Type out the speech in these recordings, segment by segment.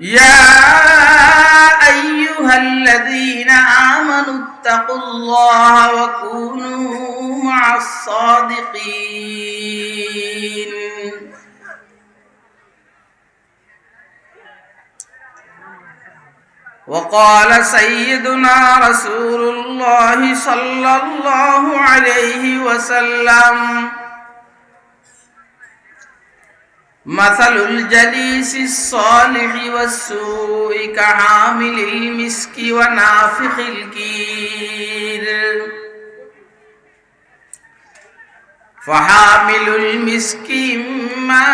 يا أيها الذين آمنوا اتقوا الله وكونوا مع الصادقين وقال سيدنا رسول الله صلى الله عليه وسلم مثل الجليس الصالح والسوء كحامل المسك ونافخ الكير فحامل المسك إما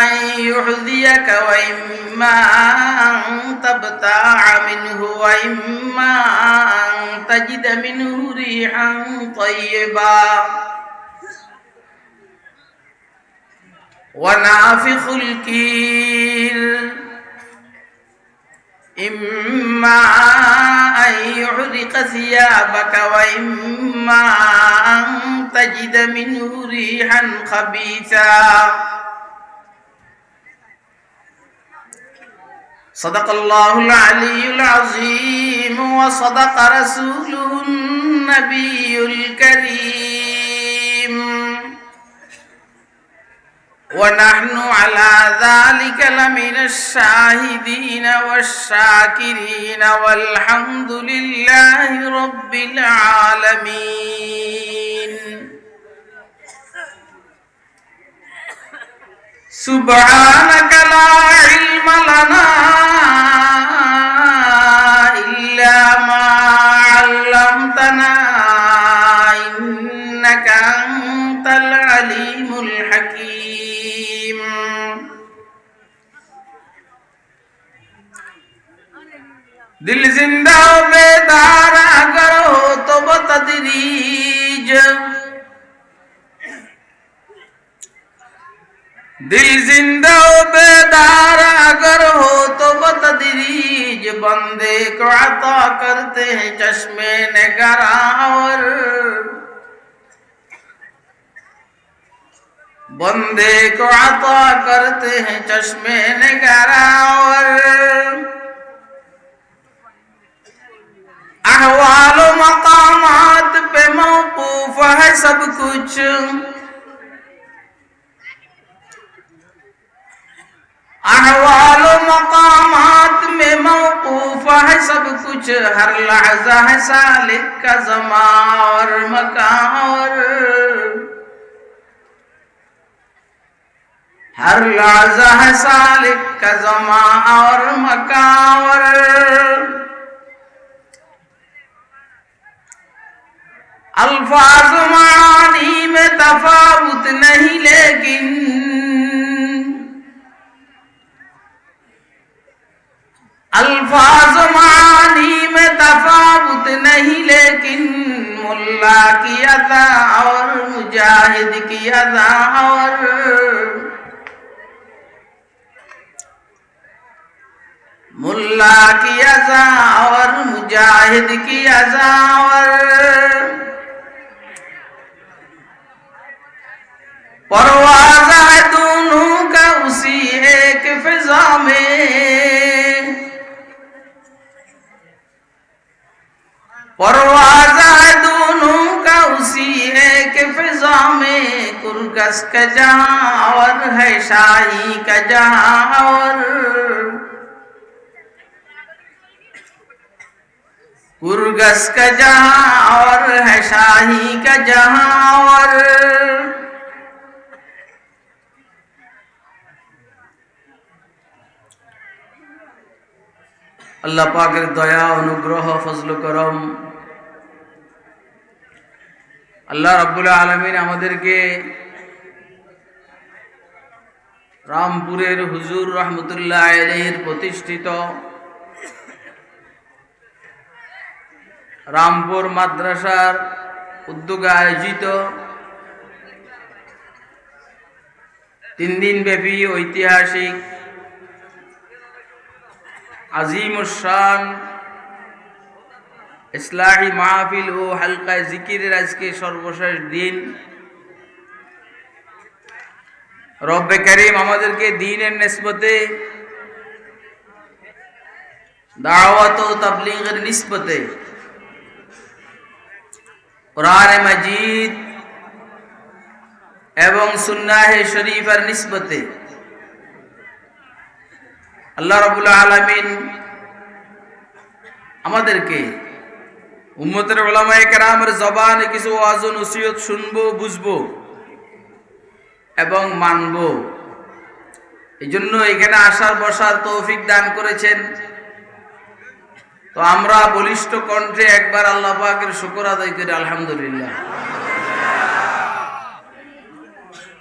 أن يحذيك وإما أن تبتاع منه وإما أن تجد منه ريحا طيبا ونافخ الكير إما أن يحرق ثيابك وإما أن تجد منه ريحا خبيثا صدق الله العلي العظيم وصدق رسوله النبي الكريم ونحن على ذلك لمن الشاهدين والشاكرين والحمد لله رب العالمين سبحانك لا علم لنا إلا ما علمتنا إنك أنت العليم الحكيم दिल जिंदा बेदार अगर हो तो बतदरीज दिल जिंदा बेदार अगर हो तो बतदरीज बंदे को अता करते हैं चश्मे निगरार बंदे को अता करते हैं चश्मे निगरार अहवाल मकामात पे मौकूफ है सब कुछ अहवाल मकामात में मौकूफ है सब कुछ हर लहजा है सालिक का ज़मा और मकान हर लहजा है सालिक का ज़मा और मकान अल्फाज मानी में तफावुत नहीं लेकिन अल्फाज मानी में तफावुत नहीं लेकिन मुल्ला की अदा और मुजाहिद की अदा और मुल्ला की अदा और मुजाहिद की अदा और परवाज़ है दोनों का उसी एक फिजा में परवाज़ है दोनों का उसी एक फिजा में कुरगस का जहां और है शाही का जहां और कुरगस का जहां और है शाही का जहां और আল্লাহ পাকের দয়া অনুগ্রহ ফজল করম আল্লাহ রাব্বুল আলামিন আমাদেরকে রামপুরের হুজুর রহমতুল্লাহ আলাইহির প্রতিষ্ঠিত রামপুর মাদ্রাসার উদ্যোগে আয়োজিত 3 দিন ব্যাপী ঐতিহাসিক আজিমুশান ইসলাহি মাহফিল ও হালকা জিকিরের আজকে সর্বশেষ দিন। রব্বে করিম আমাদেরকে দ্বীনের নিসবতে দাওয়াত ও তাবলীগের নিসবতে কুরআন মাজিদ এবং সুন্নাহ শরীফের নিসবতে আল্লাহ রাব্বুল আলামিন আমাদেরকে উম্মতের উলামায়ে কেরামের জবানে কিছু ওয়াজ ও নসিহত শুনবো, বুঝবো এবং মানবো। এই জন্য এখানে আসার বসার তৌফিক দান করেছেন। তো আমরা বলিষ্ঠ কণ্ঠে একবার আল্লাহ পাকের শুকর আদায় করি, আলহামদুলিল্লাহ।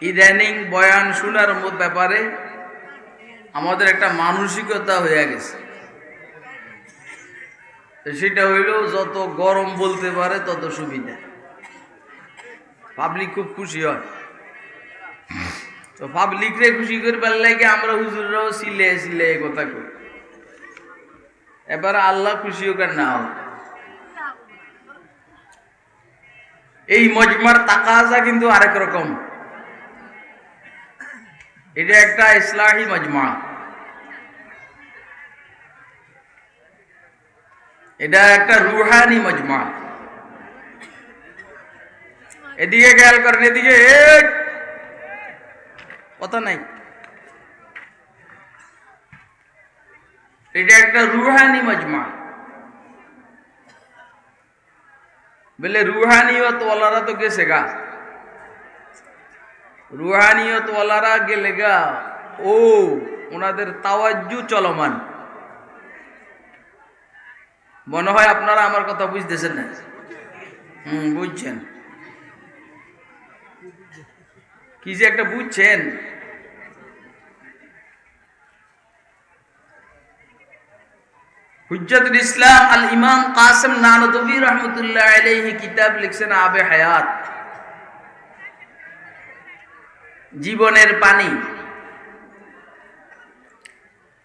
ইদানিং বয়ান শোনার ব্যাপারে আমাদের একটা মানসিকতা হয়ে গেছে, সেটা হইল যত গরম বলতে পারে তত সুবিধা, পাবলিক খুব খুশি হয়। তো পাবলিকরে খুশি করবার লাগে আমরা হুজুররাও সিলে সিলে কথা কই। এবার আল্লাহ খুশি হোক আর না হোক, এই মজমার তাকাজা কিন্তু আরেক রকম। এটা একটা ইসলাহি মজমা, এটা একটা রুহানি মজমা। এদিকে খেয়াল করেন, এদিকে কথা নাই। এটা একটা রুহানি মজমা। বলে রুহানিয়ত ওয়ালারা তো গেছে গা, রুহানিয়ত ওয়ালারা গেলে গা, ও ওনাদের তাওয়াজ্জু চলমান। মনে হয় আপনারা আমার কথা বুঝতেছেন না? বুঝছেন কি যে একটা বুঝছেন। হুজ্জাতুল ইসলাম আল ইমাম কাসেম নানতবী রহমতুল্লাহ আলাইহি কিতাব লিখছেন আবে হায়াত, জীবনের পানি।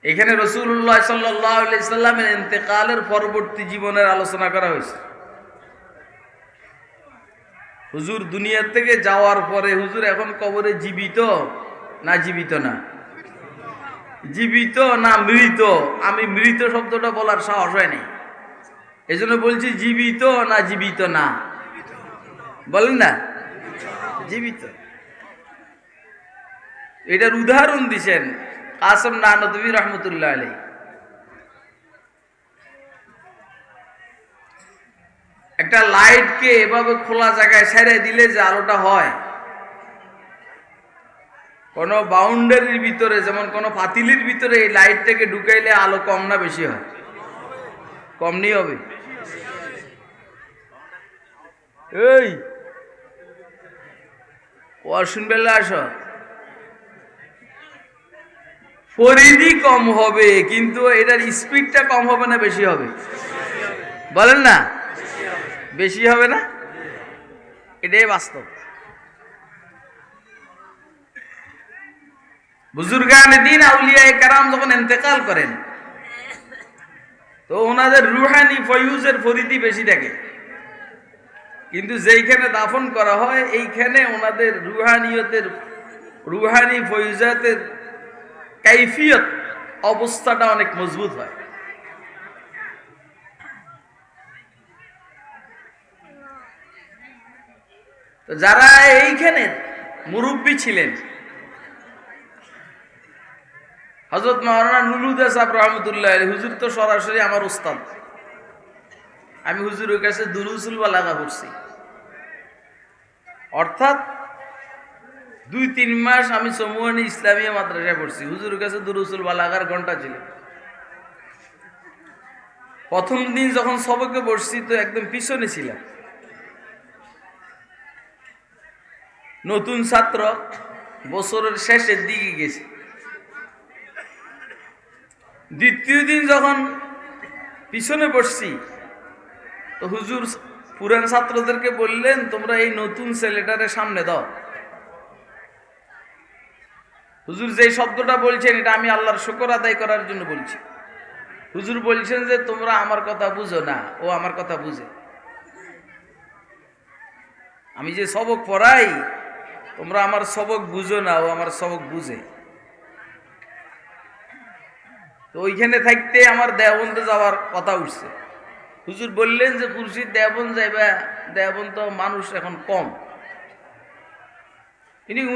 এখানে রাসূলুল্লাহ সাল্লাল্লাহু আলাইহি সাল্লামের ইন্তেকালের পরবর্তী জীবনের আলোচনা করা হয়েছে। হুজুর দুনিয়া থেকে যাওয়ার পরে হুজুর এখন কবরে জীবিত না জীবিত না? জীবিত না মৃত? আমি মৃত শব্দটা বলার সাহস হয় নাই, এই জন্য বলছি জীবিত না জীবিত না, বলেন না জীবিত। এটার উদাহরণ দিছেন কাসেম নানতবী রহমতুল্লাহ আলাইহি। একটা লাইটকে এভাবে খোলা জায়গায় ছেড়ে দিলে যে আলোটা হয়, কোন বাউন্ডারির ভিতরে, যেমন কোন পাতিলির ভিতরে এই লাইটটাকে ঢুকাইলে আলো কম না বেশি হয়? কম নি হবে। এই শুনবেলা আস, পরিধি কম হবে কিন্তু এটার স্পিডটা কম হবে না বেশি হবে? বলেন না বেশি হবে না? এটাই বাস্তব। বুজুর্গানে দিন আউলিয়ায়ে কেরাম যখন ইন্তেকাল করেন তো ওনাদের রুহানি ফয়ুজের পরিধি বেশি থাকে, কিন্তু যেইখানে দাফন করা হয় এইখানে ওনাদের রুহানিয়তের, রুহানি ফয়ুজাতের কাইফিয়ত, অবস্থাটা অনেক মজবুত হয়। তো যারা এইখানে মুরব্বী ছিলেন, হযরত মাওলানা নুরুদ্দিন সাহেব রহমতুল্লাহ আলাইহি, হুজুর তো সরাসরি আমার উস্তাদ। আমি হুজুরের কাছে দুরুসুল বালাগা পড়ছি, অর্থাৎ 2-3 মাস আমি সমুয়ানি ইসলামিয়া মাদ্রাসায় পড়ছি। হুজুরের কাছে দুরুসুল বালাগার ঘন্টা ছিল। প্রথম দিন যখন সবকে পড়ছি তো একদম পিছনে ছিলাম, নতুন ছাত্র, বছরের শেষের দিকে গেছি। দ্বিতীয় দিন যখন পিছনে বসছি তো হুজুর পুরান ছাত্রদেরকে বললেন, তোমরা এই নতুন ছেলেটারে সামনে দাও। হুজুর যে শব্দটা বলছেন এটা আমি আল্লাহর শুকর আদায় করার জন্য বলছি। হুজুর বলছেন যে তোমরা আমার কথা বুঝো না, ও আমার কথা বুঝে। আমি যে সবক পড়াই তোমরা আমার সবক বুঝো না, ও আমার সবক বুঝে। তো ওইখানে থাকতে আমার দেওবন্দে যাওয়ার কথা উঠছে। হুজুর বললেন যে খুরশিদ দেওবন্দ যাইবা, দেওবন্দ তো মানুষ এখন কম।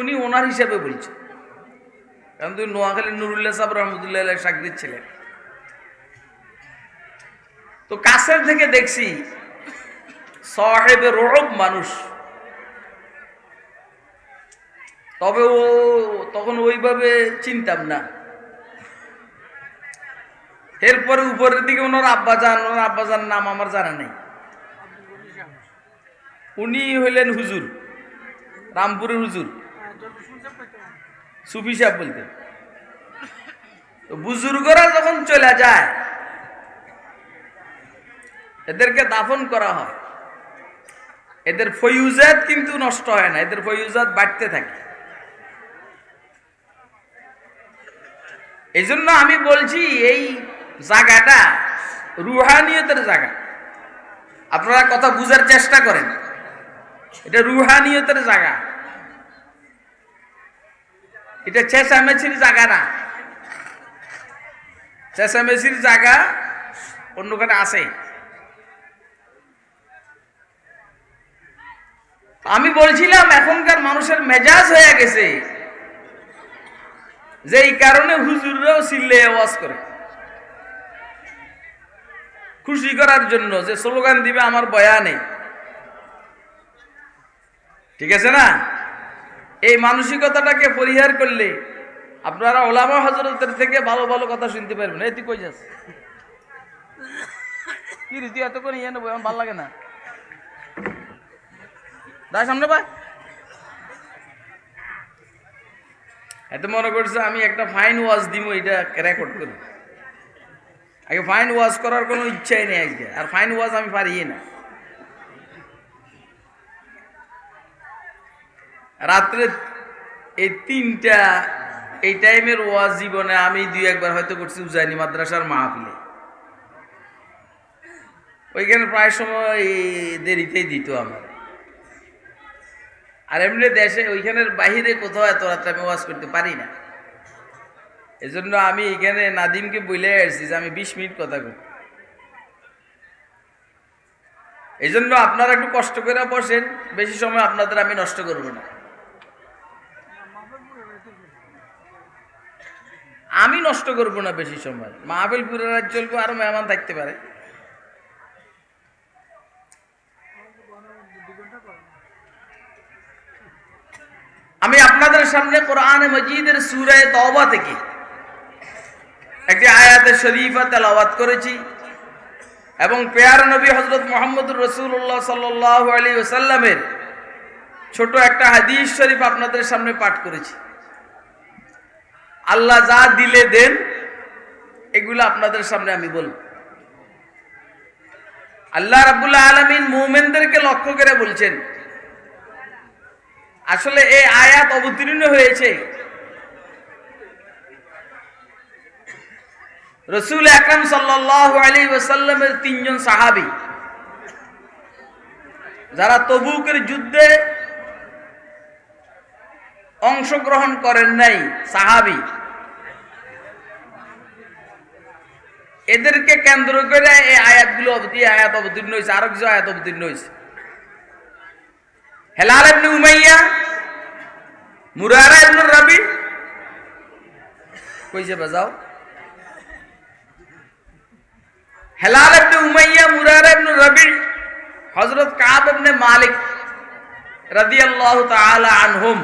উনি ওনার হিসাবে বলছেন, কারণ তুই নোয়াখালী নুরুল্লাহ সাহেব রহমতুল্লাহ সাকদির ছিলেন। তো কাছের থেকে দেখছি সাহেবে রব মানুষ, তবে ও তখন ওইভাবে চিনতাম না। এরপরে উপরের দিকে ওনার আব্বাজান নাম আমার জানা নেই। উনি হইলেন হুজুর, রামপুরের হুজুর, সুফি সাহেব বলতেন। তো বুজুর্গরা যখন চলে যায় এদেরকে দাফন করা হয়, এদের ফয়ুজাত কিন্তু নষ্ট হয় না, এদের ফয়ুজাত বাড়তে থাকে। এই জন্য আমি বলছি এই জায়গাটা রুহানিয়তের জায়গা। আপনারা কথা বুঝার চেষ্টা করেন, এটা রুহানিয়তের জায়গা, এটা চেঁচামেচির জায়গা না। চেঁচামেচির জায়গা অন্যখানে আছে। আমি বলছিলাম এখনকার মানুষের মেজাজ হয়ে গেছে, যে এই কারণে হুজুররাও চিল্লে আওয়াজ করে খুশি করার জন্য, যে স্লোগান দিবে আমার বয়ানে। ঠিক আছে না? এই মানসিকতাটাকে পরিহার করলে আপনারা ওলামা হযরতের থেকে ভালো ভালো কথা শুনতে পারবেন। এই তুই কই যাস? কি রীতি এত করে ইয়ে নেবো, আমার ভালো লাগে না। দায় সামনে পায় এত মনে করছে আমি একটা ফাইন ওয়াজ দিব, এটা রেকর্ড করি। আগে ফাইন ওয়াজ করার কোনো ইচ্ছাই নেই আজকে, আর ফাইন ওয়াজ আমি পারি না। রাত্রে এই 3টা এই টাইমের ওয়াজ জীবনে আমি 2-1 হয়তো করছি উজানি মাদ্রাসার মাহফিলে। ওইখানে প্রায় সময় দেরিতেই দিত আমার। আর এমনি দেশে ওইখানের বাহিরে কোথাও এত রাত্রে আমি ওয়াজ করতে পারি না। এই জন্য আমি এখানে নাদিমকে বলে আসছি যে আমি 20 মিনিট কথা কই। এই জন্য আপনারা একটু কষ্ট করে বসেন, বেশি সময় আপনাদের আমি নষ্ট করব না। আমি নষ্ট করব না বেশি সময়, মাহফিল পুরো রাত চলবে, আরো মেহমান থাকতে পারে। আমি আপনাদের সামনে কোরআনে মজিদের সূরা তওবা থেকে একটি আয়াতে শরীফা তেলাওয়াত করেছি এবং পেয়ার নবী হযরত মুহাম্মদুর রাসূলুল্লাহ সাল্লাল্লাহু আলাইহি ওয়াসাল্লামের ছোট একটা হাদিস শরীফ আপনাদের সামনে পাঠ করেছি। আল্লাহ যা দিলে দেন, এগুলো আপনাদের সামনে আমি বলব। আল্লাহ রাব্বুল আলামিন মুমিনদেরকে লক্ষ্য করে বলছেন। আসলে এই আয়াত অবতীর্ণ হয়েছে রাসূল আকরাম সাল্লাল্লাহু আলাইহি ওয়াসাল্লামের 3 জন সাহাবী, যারা তবুকের যুদ্ধে অংশগ্রহণ করেন নাই, সাহাবী। এদেরকে কেন্দ্র করে এই আয়াতগুলো আয়াত অবতীর্ণ হয়েছে, আরো কিছু আয়াত অবতীর্ণ হয়েছে। হেলাল ইবনে উমাইয়া, মুরারা ইবনে রাবি, কইছে বাজাও। হেলাল ইবনে উমাইয়া, মুরারা ইবনে রাবি, হযরত কাব ইবনে মালিক রাদিয়াল্লাহু তাআলা আনহুম।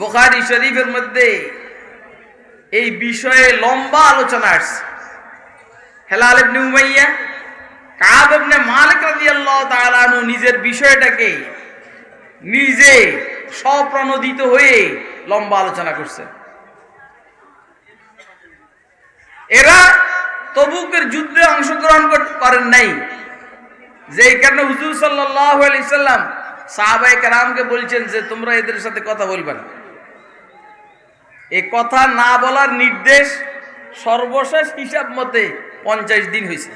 বুখারী শরীফের মধ্যে এই বিষয়ে লম্বা আলোচনা আছে। হেলাল ইবনে উমাইয়া, কাব ইবনে মালিক রাদিয়াল্লাহু তাআলা আনহু নিজের বিষয়টাকে নিজে স্বপ্রণোদিত হয়ে লম্বা আলোচনা করছেন। এরা তবুকের যুদ্ধে অংশগ্রহণ করেন নাই, যেই কারণে হুজুর সাল্লাল্লাহু আলাইহি সাল্লাম সাহাবায়ে কেরামকে বলছেন যে তোমরা এদের সাথে কথা বলবে না। এই কথা না বলার নির্দেশ সর্বশেষ হিসাব মতে 50 দিন হয়েছে।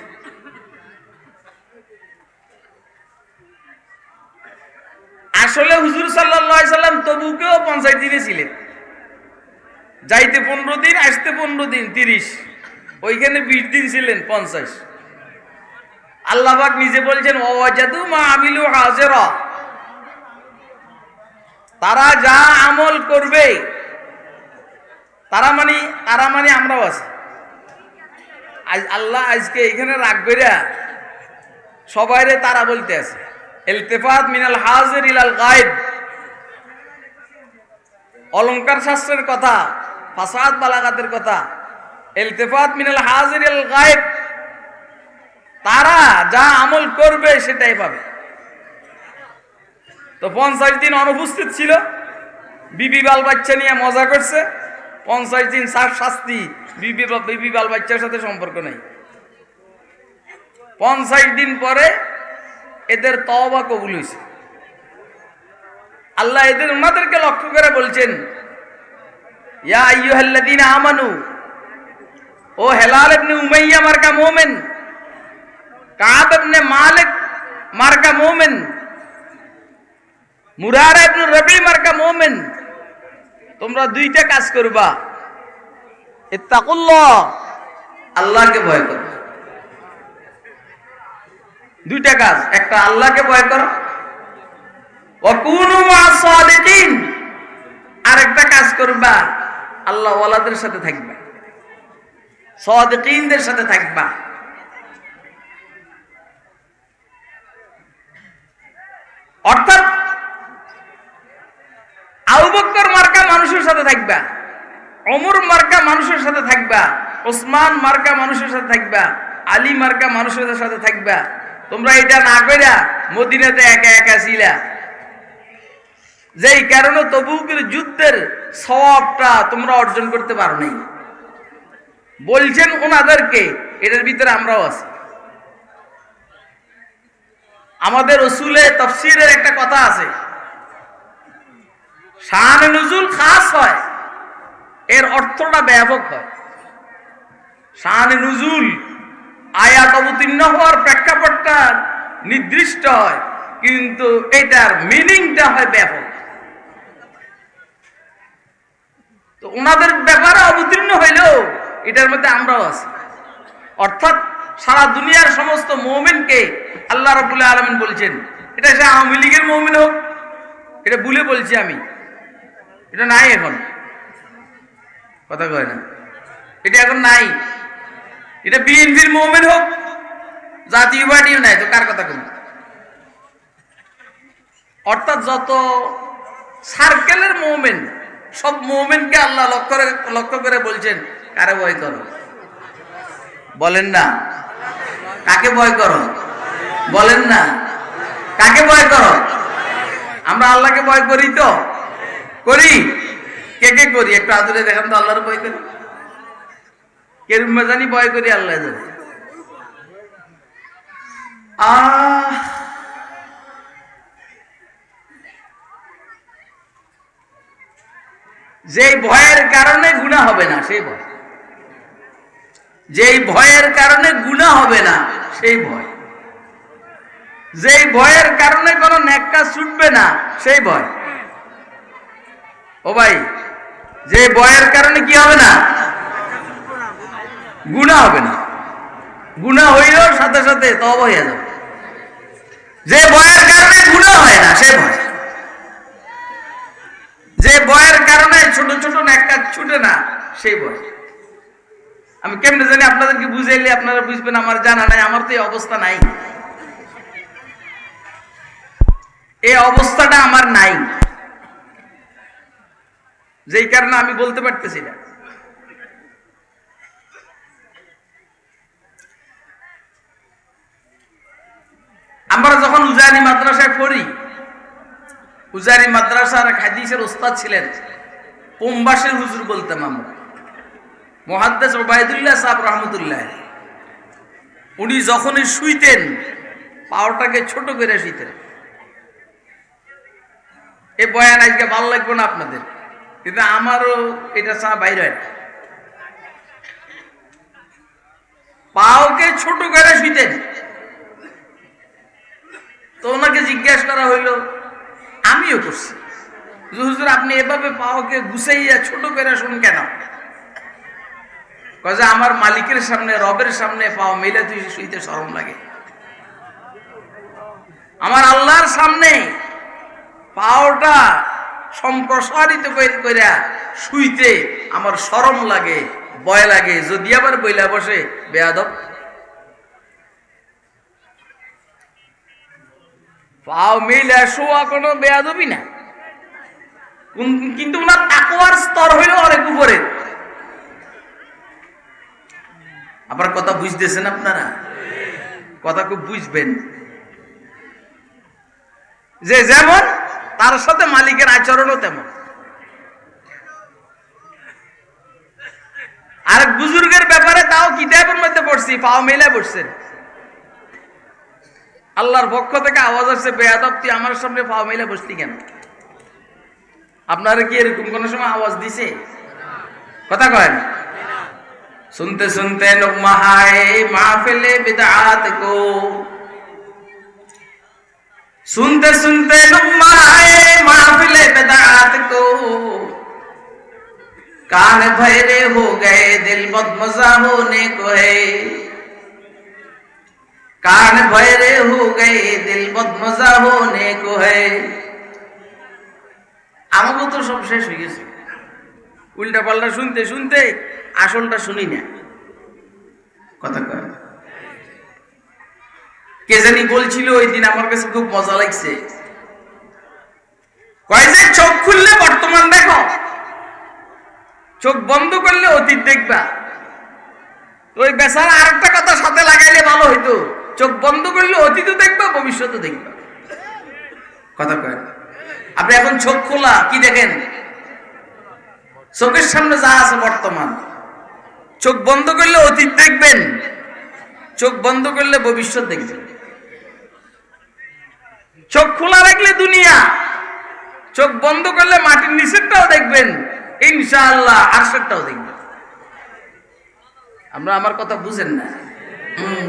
আসলে হুজুর সাল্লাল্লাহু আলাইহি সাল্লাম তবুকেও 50 দিনে ছিলেন। যাইতে 15 দিন, আসতে 15 দিন, 30, ওইখানে 20 দিন ছিলেন 50। আল্লাহ পাক নিজে বলছেন ওয়াজাদু মা আমিলু হাজিরা, তারা যা আমল করবে, তারা মানে আমরাও আছি। আল্লাহ আজকে এখানে রাখবে না, সবাইরে তারা বলতে আছে। ইলতিফাত মিনাল হাজির ইলাল গায়েব, অলংকার শাস্ত্রের কথা, ফাসাদ বালাগাতের কথা। ইলতিফাত মিনাল হাজির ইলাল গায়েব, তারা যা আমল করবে সেটাই পাবে। তো 50 দিন অনুপস্থিত ছিল, বিবি বাল বাচ্চা নিয়ে মজা করছে। 50 দিন শাস্তি, বিবি বাল বাচ্চার সাথে সম্পর্ক নেই। 50 দিন পরে এদের তওবা কবুল হয়েছে। আল্লাহ ওনাদেরকে লক্ষ্য করে বলছেন, ইয়া আইয়ুহাল্লাযীনা আমানু, ও হেলাল ইবনে উমাইয়া মার্কা মুমিন, কাব ইবনে মালিক মার্কা মুমিন, মুরারা ইবনে রবি মার্কা মুমিন, তোমরা দুইটা কাজ করবা। ইত্তাকুল্লাহ, আল্লাহকে ভয় করো। দুইটা কাজ, একটা আল্লাহকে ভয় করো, ওয়া কুনু মা'আস সাদিকিন, আর একটা কাজ করবা আল্লাহ ওয়ালাদের সাথে থাকবা, সাদিকিনদের সাথে থাকবা। অর্থাৎ আবু বকর মার্কা মানুষের সাথে থাকবা, ওমর মার্কা মানুষের সাথে থাকবা, ওসমান মার্কা মানুষের সাথে থাকবা, আলী মার্কা মানুষের সাথে থাকবা। তোমরা এটা না কইরা মদিনাতে একা একা ছিলা, যেই কারণে তবুকের যুদ্ধের সওয়াবটা তোমরা অর্জন করতে পারো নাই। বলছেন ওনাদেরকে, এটার ভিতরে আমরাও আছি। আমাদের রসুলে তাফসীরের একটা কথা আছে, শানে নুজুল খাস হয়, এর অর্থটা ব্যাপক হয়। শানে নুজুল আয়াত অবতীর্ণ হওয়ার প্রেক্ষাপটটা নির্দিষ্ট হয়, কিন্তু এটার মিনিংটা হয় ব্যাপক। তো ওনাদের ব্যাপারে অবতীর্ণ হইলেও এটার মধ্যে আমরাও আছি। অর্থাৎ সারা দুনিয়ার সমস্ত মুমিনকে আল্লাহ রাব্বুল আলামিন বলছেন, এটা সে আওয়ামী লীগের মুমিন হোক, এটা ভুলে বলছি আমি, এটা নাই এখন, কথা কয় না, এটা এখন নাই। এটা বিএনপির মুমিন হোক, জাতীয় পার্টিও নাই, তো কার কথা কই? অর্থাৎ যত সার্কেলের মুমিন, সব মুমিনকে আল্লাহ লক্ষ্য করে বলছেন, কারে ভয় করো? বলেন না, কাকে ভয় করো? বলেন না, কাকে ভয় করো? আমরা আল্লাহকে ভয় করি তো? করি? কে কে করি? একটু আদরে দেখান তো, আল্লাহর ভয় করি। কেরুম জানি ভয় করি, আল্লাহ জানে। যে ভয়ের কারণে গুনাহ হবে না সেই ভয়, যেই ভয়ের কারণে গুনাহ হবে না সেই ভয়, যেই ভয়ের কারণে কোনো নেক কাজ ছুটবে না সেই ভয়। ও ভাই, যে ভয়ের কারণে কি হবে না? গুনাহ হবে না, গুনাহ হইলেও সাথে সাথে তওবা হয়ে যাবে। যে ভয়ের কারণে গুনাহ হয় না সেই ভয়, যে ভয়ের কারণে ছোট ছোট নেক কাজ ছুটে না সেই ভয়। আমি কেমনে জানি আপনাদেরকে বুঝাইলে আপনারা বুঝবেন, আমার জানা নাই, আমার তো এই অবস্থা নাই, এই অবস্থাটা আমার নাই, যেই কারণে আমি বলতে পারতেছি না। আমরা যখন উজানি মাদ্রাসায় পড়ি, উজানি মাদ্রাসার এক হাদিসের ওস্তাদ ছিলেন, পোমবাসের হুজুর বলতাম আমরা, মুহাদ্দিস উবাইদুল্লাহ সাহেব রহমতুল্লাহ। উনি যখনই শুইতেন পাওটাকে ছোট করে শুইতেন। এই বয়ান আজকে ভালো লাগবে না আপনাদের, কিন্তু আমারও এটা ছাড়া বাইরে হয় না। পাওকে ছোট করে শুইতেন। তো ওনাকে জিজ্ঞাসা করা হইল, আমিও করছি, হুজুর আপনি এভাবে পাওকে গুছাইয়া ছোট করে শুন কেন? কয় যে আমার মালিকের সামনে, রবের সামনে পাও মেলে তুই শুইতে শরম লাগে। আমার আল্লাহর সামনে পাওটা সম্প্রসারিত কইরা শুইতে আমার শরম লাগে, ভয় লাগে। যদি আবার বইলা বসে বেয়াদব, পাও মেলে শোয়া কোনো বেয়াদবই না, কিন্তু ওনার তাকওয়ার স্তর হইল অনেক উপরে। আবার কথা বুঝতেছেন আপনারা? কথা খুব বুঝবেন যে যেমন তার সাথে মালিকের আচরণও তেমন। আর বুজুর্গের ব্যাপারে তাও কিতাবের মধ্যে পড়ছি, পাও মেলে পড়ছেন। আল্লাহর পক্ষ থেকে আওয়াজ আসছে, বেয়াদব তুই আমার সামনে পাও মেলে বসলি কেন? আপনারা কি এরকম কোন সময় আওয়াজ দিছে? কথা কয় না। सुनते सुनते नुक्मा है महफिले बिदआत को, सुनते सुनते नुक्मा है महफिले बिदआत को, कान भैरे हो गए दिल बदमजा होने को है, कान भैरे हो गए दिल बदमजा होने को है। আমাকে তো সব শেষ হয়ে গেছে, উল্টা পাল্টা শুনতে শুনতে আসলটা শুনি না। কথা কয় কে জানি বলছিল ওই দিন, আমার কাছে খুব মজা লাগছে। কয় যে চোখ খুললে বর্তমান দেখো, চোখ বন্ধ করলে অতীত দেখবা। তো ওই বেচারা আরেকটা কথা সাথে লাগাইলে ভালো হইতো, চোখ বন্ধ করলে অতীতও দেখবা, ভবিষ্যৎও দেখবা। কথা কয় আপনি এখন চোখ খোলা কি দেখেন? চোখের সামনে যা আছে বর্তমান। চোখ বন্ধ করলে অতীত দেখবেন, চোখ বন্ধ করলে ভবিষ্যৎ দেখবেন। চোখ খোলা রাখলে দুনিয়া, চোখ বন্ধ করলে মাটির নিচেরটাও দেখবেন, ইনশাআল্লাহ আরশেরটাও দেখবেন। আমরা আমার কথা বুঝেন না?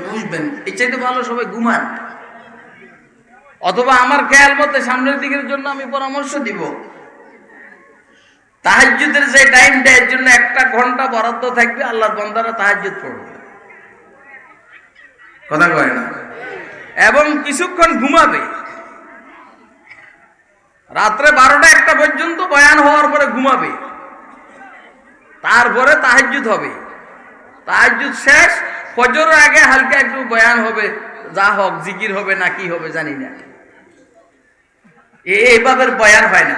বুঝবেন। এর চাইতে ভালো সবাই ঘুমান, অথবা আমার খেয়াল মতে সামনের দিকের জন্য আমি পরামর্শ দিব, তাহাজ্জুদের যে টাইমটা এর জন্য 1 ঘন্টা বরাদ্দ থাকবে, আল্লাহর বান্দারা তাহাজ্জুদ পড়বে। কথা কয় না? এবং কিছুক্ষণ ঘুমাবে, রাত্রে 12টা-1টা পর্যন্ত বয়ান হওয়ার পরে ঘুমাবে, তারপরে তাহাজ্জুদ হবে। তাহাজ্জুদ শেষ, ফজরের আগে হালকা একটু বয়ান হবে, যা হোক জিকির হবে না কি হবে জানি না। এইভাবে বয়ান হয় না।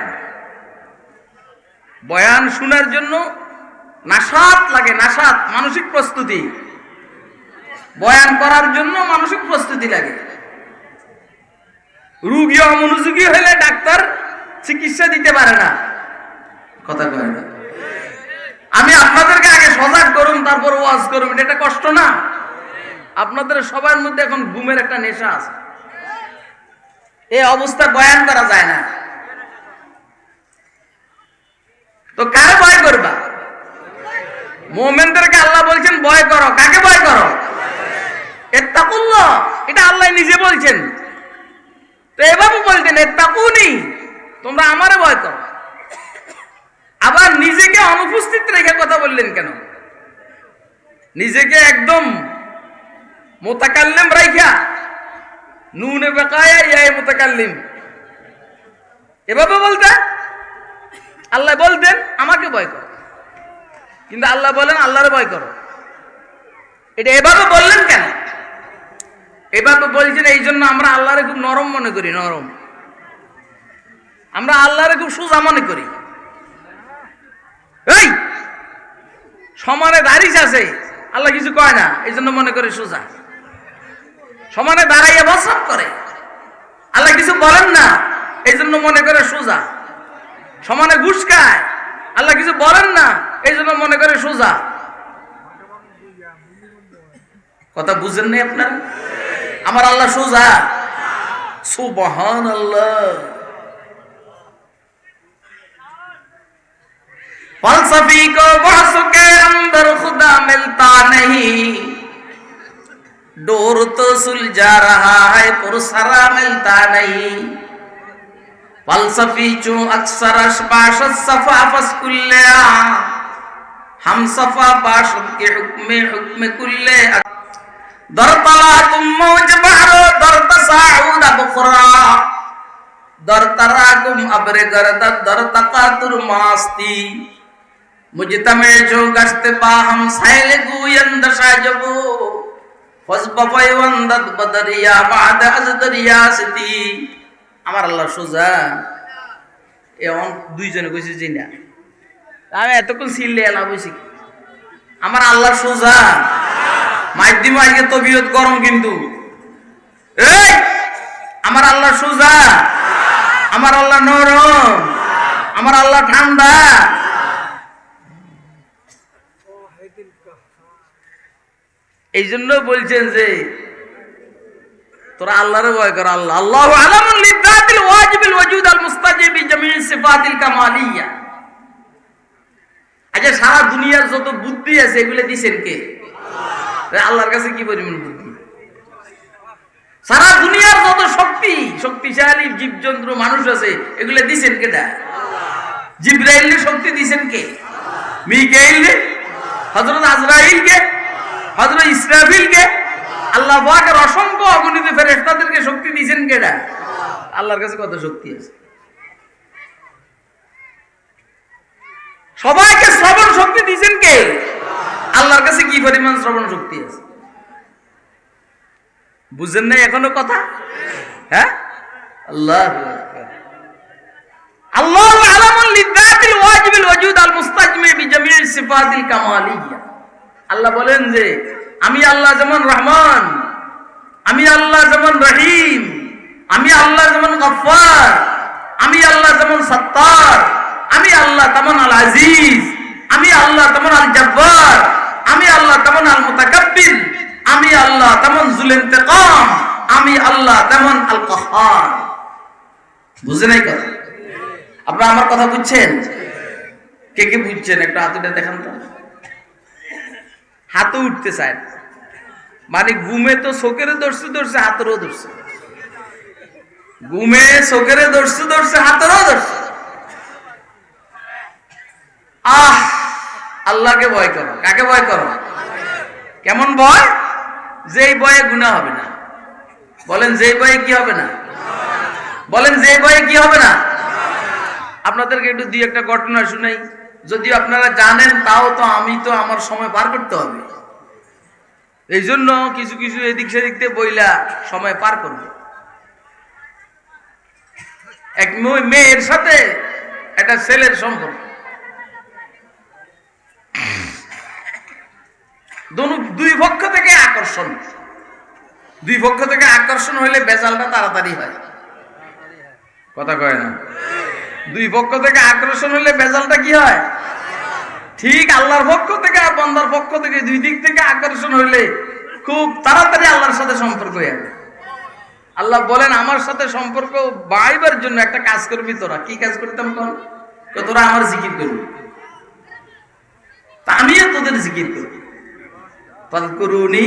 বয়ান শোনার জন্য নাশাত লাগে, নাশাত, মানসিক প্রস্তুতি। বয়ান করার জন্য মানসিক প্রস্তুতি লাগে। রোগী অমনোযোগী হলে ডাক্তার চিকিৎসা দিতে পারে না। কথা কয় না? আমি আপনাদেরকে আগে সজাগ করুন, তারপর ওয়াজ করুন, এটা একটা কষ্ট না? আপনাদের সবার মধ্যে এখন ঘুমের একটা নেশা আছে, এই অবস্থা বয়ান করা যায় না। তো কারে ভয় করবা? মুমিনদেরকে আল্লাহ বলছেন ভয় করো। কাকে ভয় করো? ইত্তাকুল্লাহ, এটা আল্লাহ নিজে বলছেন। তো এভাবে বলছেন ইত্তাকুনি, তোমরা আমারে ভয় করো। আবার নিজেকে অনুপস্থিত রেখে কথা বললেন কেন? নিজেকে একদম মুতাকাল্লিম রাইখা, নুনে বাকায়া ইয়া মুতাকাল্লিম, এভাবে বলতেন। আল্লাহ বলতেন আমাকে ভয় করো, কিন্তু আল্লাহ বলেন আল্লাহরে ভয় করো। এটা এভাবে বললেন কেন? এভাবে বলছেন এই জন্য আমরা আল্লাহরে খুব নরম মনে করি। নরম, আমরা আল্লাহরে খুব সোজা মনে করি। এই সমানে দাঁড়িয়ে আছে, আল্লাহ কিছু কয় না, এই জন্য মনে করে সোজা। সমানে দাঁড়াইয়া বসবাস করে, আল্লাহ কিছু বলেন না, এই জন্য মনে করে সোজা। সমানে ঘুষ খায়, আল্লাহ কিছু বলেন না, এই জন্য মনে করে সোজা। কথা বুঝেন নাই আপনার? আমার আল্লাহ সোজা। সুবহানাল্লাহ। फलसफी को बहस के अंदर खुदा मिलता नहीं, डोर तो सुलझा रहा है पुरसरा मिलता नहीं। ফালসাফি চু আকসার বাশত সাফা ফাসকুল্লা হামসাফা বাশত কে হুকমে কুল্লে দরতলা তুম মৌজ বাহরো দরতসাউদ বখরা দরতরাকুম আবরে গরদত দরতকাতুর মাস্তি মুজতমে जो गश्त बा हम साइल गुयंद साजबो फजब फयवंदत बदरिया बाद अज दरिया सती আমার আল্লাহ সোজা এমন দুইজনে কইছে যে না আমি এতক্ষণ সিললে এলা বসি আমার আল্লাহ সোজা মাধ্যম আজকে তবিয়ত গরম কিন্তু এই আমার আল্লাহ সোজা আমার আল্লাহ নরম আমার আল্লাহ ঠান্ডা এই জন্য বলছেন যে তোরা আল্লাহরে ভয় কর আল্লাহ আল্লাহু আলামুন লিযাতিল ওয়াজিবিল ওয়াজুদ আল মুস্তাজিব বিজামিই সিফাতিল কামালিয়া আচ্ছা সারা দুনিয়ার যত বুদ্ধি আছে এগুলো দিবেন কে আল্লাহ আল্লাহর কাছে কি পরিমাণ বুদ্ধি সারা দুনিয়ার যত শক্তিশালী জীবজন্তু মানুষ আছে এগুলো দিবেন কেডা আল্লাহ জিবরাইল শক্তি দিবেন কে মিকাইল হযরত আজরাইল কে হযরত ইসরাফিল কে আল্লাহ পাকের অসংখ্য অগণিত ফেরেশতাদেরকে শক্তি দিয়েছেন কেডা আল্লাহর কাছে কত শক্তি আছে সবাইকে শ্রবণ শক্তি দিয়েছেন কে আল্লাহর কাছে কি পরিমাণ শ্রবণ শক্তি আছে বুঝেন না এখনো কথা হ্যাঁ আল্লাহু আকবার আল্লাহু আলামুন লিযাতিল ওয়াজিবিল ওয়াজুদ আল মুস্তাজমি বিজামিই সিফাতিল কামালিয়া আল্লাহ বলেন যে আমি আল্লাহ যেমন রহমান আমি আল্লাহ যেমন রহিম আমি আল্লাহ যেমন গফফার আমি আল্লাহ যেমন সত্তার আমি আল্লাহ তেমন আল আজিজ আমি আল্লাহ তেমন আল জব্বার আমি আল্লাহ তেমন আল মুতাকাব্বির আমি আল্লাহ তেমন যুল ইন্তিকাম আমি আল্লাহ তেমন আল কাহ্হার বুঝেন নাই কথা আপনারা আমার কথা বুঝছেন কে কে বুঝছেন একটা হাতটা দেখান তো হাতে উঠতে চায় মানে ঘুমে তো চোখের ধরছে হাতেরও ধরছে ঘুমে চোখের ধরছে হাতেরও ধরছে আল্লাহকে ভয় করো কাকে ভয় করো কেমন ভয় যেই ভয়ে গুনাহ হবে না বলেন যেই ভয়ে কি হবে না বলেন যেই ভয়ে কি হবে না আপনাদেরকে একটু দুই একটা ঘটনা শুনাই যদি আপনারা জানেন তাও তো আমি তো আমার সময় পার করতে হবে এই জন্য কিছু কিছু এদিক সেদিক দিয়ে বইলা সময় পার করব এক মেয়ের সাথে একটা ছেলের সম্পর্ক দুই পক্ষ থেকে আকর্ষণ হইলে বেজালটা তাড়াতাড়ি হয় কথা কয় না দুই পক্ষ থেকে আকর্ষণ হলে বেজালটা কি হয় ঠিক আল্লাহর পক্ষ থেকে আর বান্দার পক্ষ থেকে দুই দিক থেকে আকর্ষণ হইলে খুব তাড়াতাড়ি আল্লাহর সাথে সম্পর্ক হয়ে যাবে আল্লাহ বলেন আমার সাথে সম্পর্ক বাড়াইবার জন্য একটা কাজ করবি তোরা কি কাজ করতাম কোন তোরা আমার জিকির করবি তা আমিও তোদের জিকির করব ফাযকুরুনি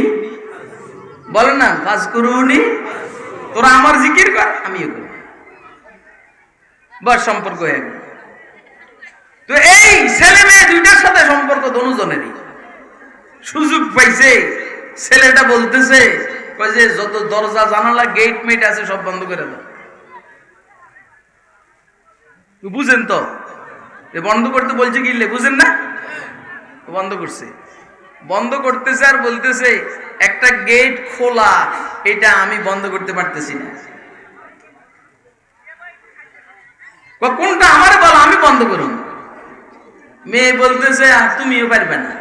বলেন না ফাযকুরুনি তোরা আমার জিকির কর আমিও করব বাস সম্পর্ক হয়ে গেল তো এই ছেলে মেয়ে দুইটার সাথে সম্পর্ক দুজনেরই সুযোগ পাইছে ছেলেটা বলতেছে যে যত দরজা জানালা গেট মেট আছে সব বন্ধ করে দাও বুঝেন তো বন্ধ করতে বলছে কিনলে বুঝেন না বন্ধ করতেছে আর বলতেছে একটা গেট খোলা এটা আমি বন্ধ করতে পারতেছি না কোনটা আমার বলো আমি বন্ধ করুন মেয়ে বলতেছে তুমিও পারবে না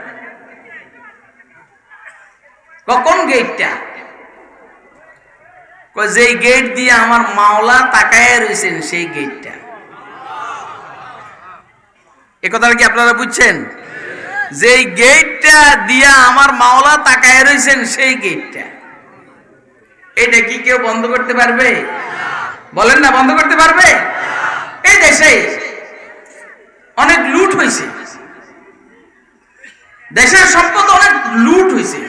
কোন গেটটা যেই গেট দিয়ে আমার মাওলা তাকায় রয়েছেন সেই গেটটা এ কথাটা কি আপনারা বুঝছেন যেই গেটটা দিয়া আমার মাওলা তাকায় রয়েছেন সেই গেটটা এটা কি কেউ বন্ধ করতে পারবে বলেন না বন্ধ করতে পারবে এই দেশে অনেক লুট হয়েছে দেশের সম্পদ অনেক লুট হয়েছে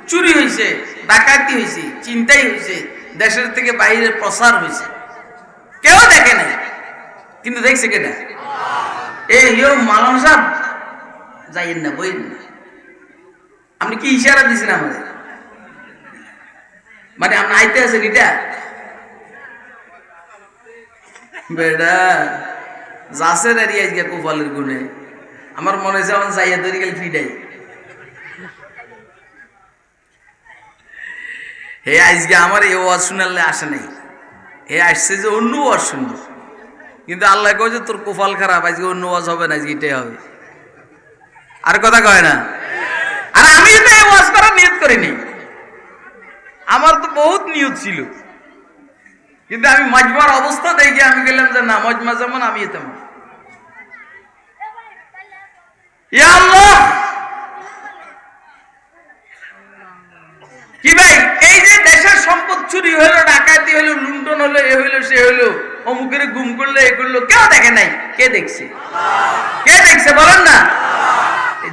চুরি হয়েছে ডাকাতি হয়েছে চিন্তাই হয়েছে দেশের থেকে বাইরে প্রসার হয়েছে কেউ দেখে নাই কিন্তু দেখছে কেটা এ ইয়ো মালাম সাহেব যাইয়েন না বইন না। আপনি কি ইশারা দিছেন আমাদের? মানে আপনি আইতে আছেন এটা বেড়া যাচ্ছে না রিয়াজ গিয়া কোপালের গুণে। আমার মনে হয়েছে আমার যাইয়া ধরে গেল ফিডাই হে আজকে আমার এই ওয়াজ শুনালে আসে নাই, হে আসছে যে অন্য ওয়াজ শুনবো। কিন্তু আল্লাহ কয় যে তোর কোপাল খারাপ, আজকে অন্য ওয়াজ হবে না, আজকে এটাই হবে। আর কথা কয় না। আর আমি তো এই ওয়াজ করার নিয়ত করিনি, আমার তো বহুত নিয়ত ছিল, কিন্তু আমি মজমার অবস্থা দেখে আমি গেলাম যে না, মজমা যেমন আমি তেমন। ইয়া আল্লাহ, কি ভাই এই যে দেশের সম্পদ চুরি হলো, ডাকাতি হলো, লুণ্ঠন হলো, এ হইলো সে হইলো, অমুকের গুম করলো, এ করলো, কেউ দেখে নাই। কে দেখছে? কে দেখছে বলেন না?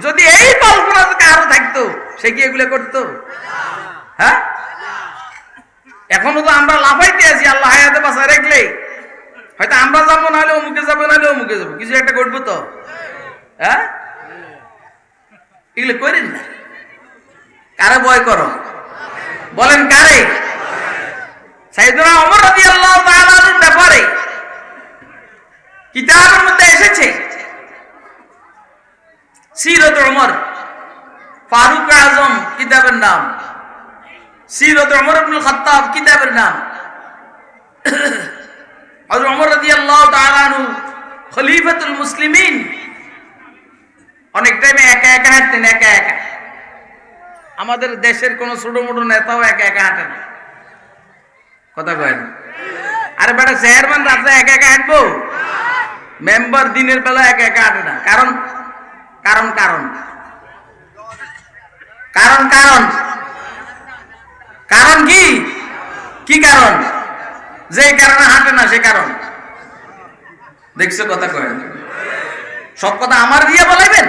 যদি এই কল্পনা কারো থাকতো সে কি এগুলো করতো? হ্যাঁ, এখনো তো আমরা লাফাইতে আছি, আল্লাহ হায়াতে বাঁচায় রাখলে হয়তো আমরা যাবো, নাহলে অমুকে যাবো, নাহলে অমুকে যাবো, কিছু একটা ঘটবো তো। হ্যাঁ, এগুলো করেন না। কারে ভয় করো বলেন? কারে? সাইয়েদনা ওমর রাদিয়াল্লাহু তাআলার ব্যাপারে কিতাবের মধ্যে এসেছে, সিরাত ওমর, ফারুক আজম কিতাবের নাম, সিরাত ওমর ইবনুল খাত্তাব কিতাবের নাম। হযরত ওমর রাদিয়াল্লাহু তাআলা আনহু খলিফাতুল মুসলিমিন, অনেক টাইমে একা একা হাঁটতেন, একা একা। আমাদের দেশের কোন ছোট মোটো নেতাও একা একা হাঁটে না। কথা কয় না? আরে বেটা, চেয়ারম্যান রাত্রে একা একা হাঁটবো? মেম্বার দিনের বেলা একা একা হাঁটে না। কারণ কারণ কারণ কারণ কারণ কারণ কি? কি কারণ? যে কারণে হাঁটে না সে কারণ দেখছো? কথা কয় না? সব কথা আমার দিয়ে বলাইবেন?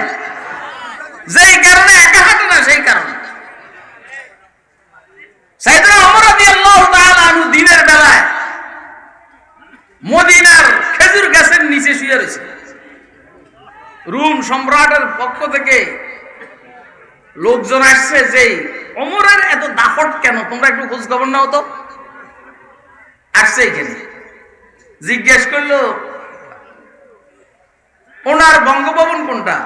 যে কারণে একা হাঁটে না সেই কারণ। সাইয়েদনা ওমর রাদিয়াল্লাহু তাআলা আনহু দিনের বেলায় মদিনার খেজুর গাছের নিচে শুয়ে রয়েছে। রোম সম্রাটের পক্ষ থেকে লোকজন আসছে যে ওমরের এত দাফট কেন, তোমরা একটু খোঁজ খবর নাও তো। আসছে এখানে, জিজ্ঞেস করলো ওনার বঙ্গভবন কোনটা,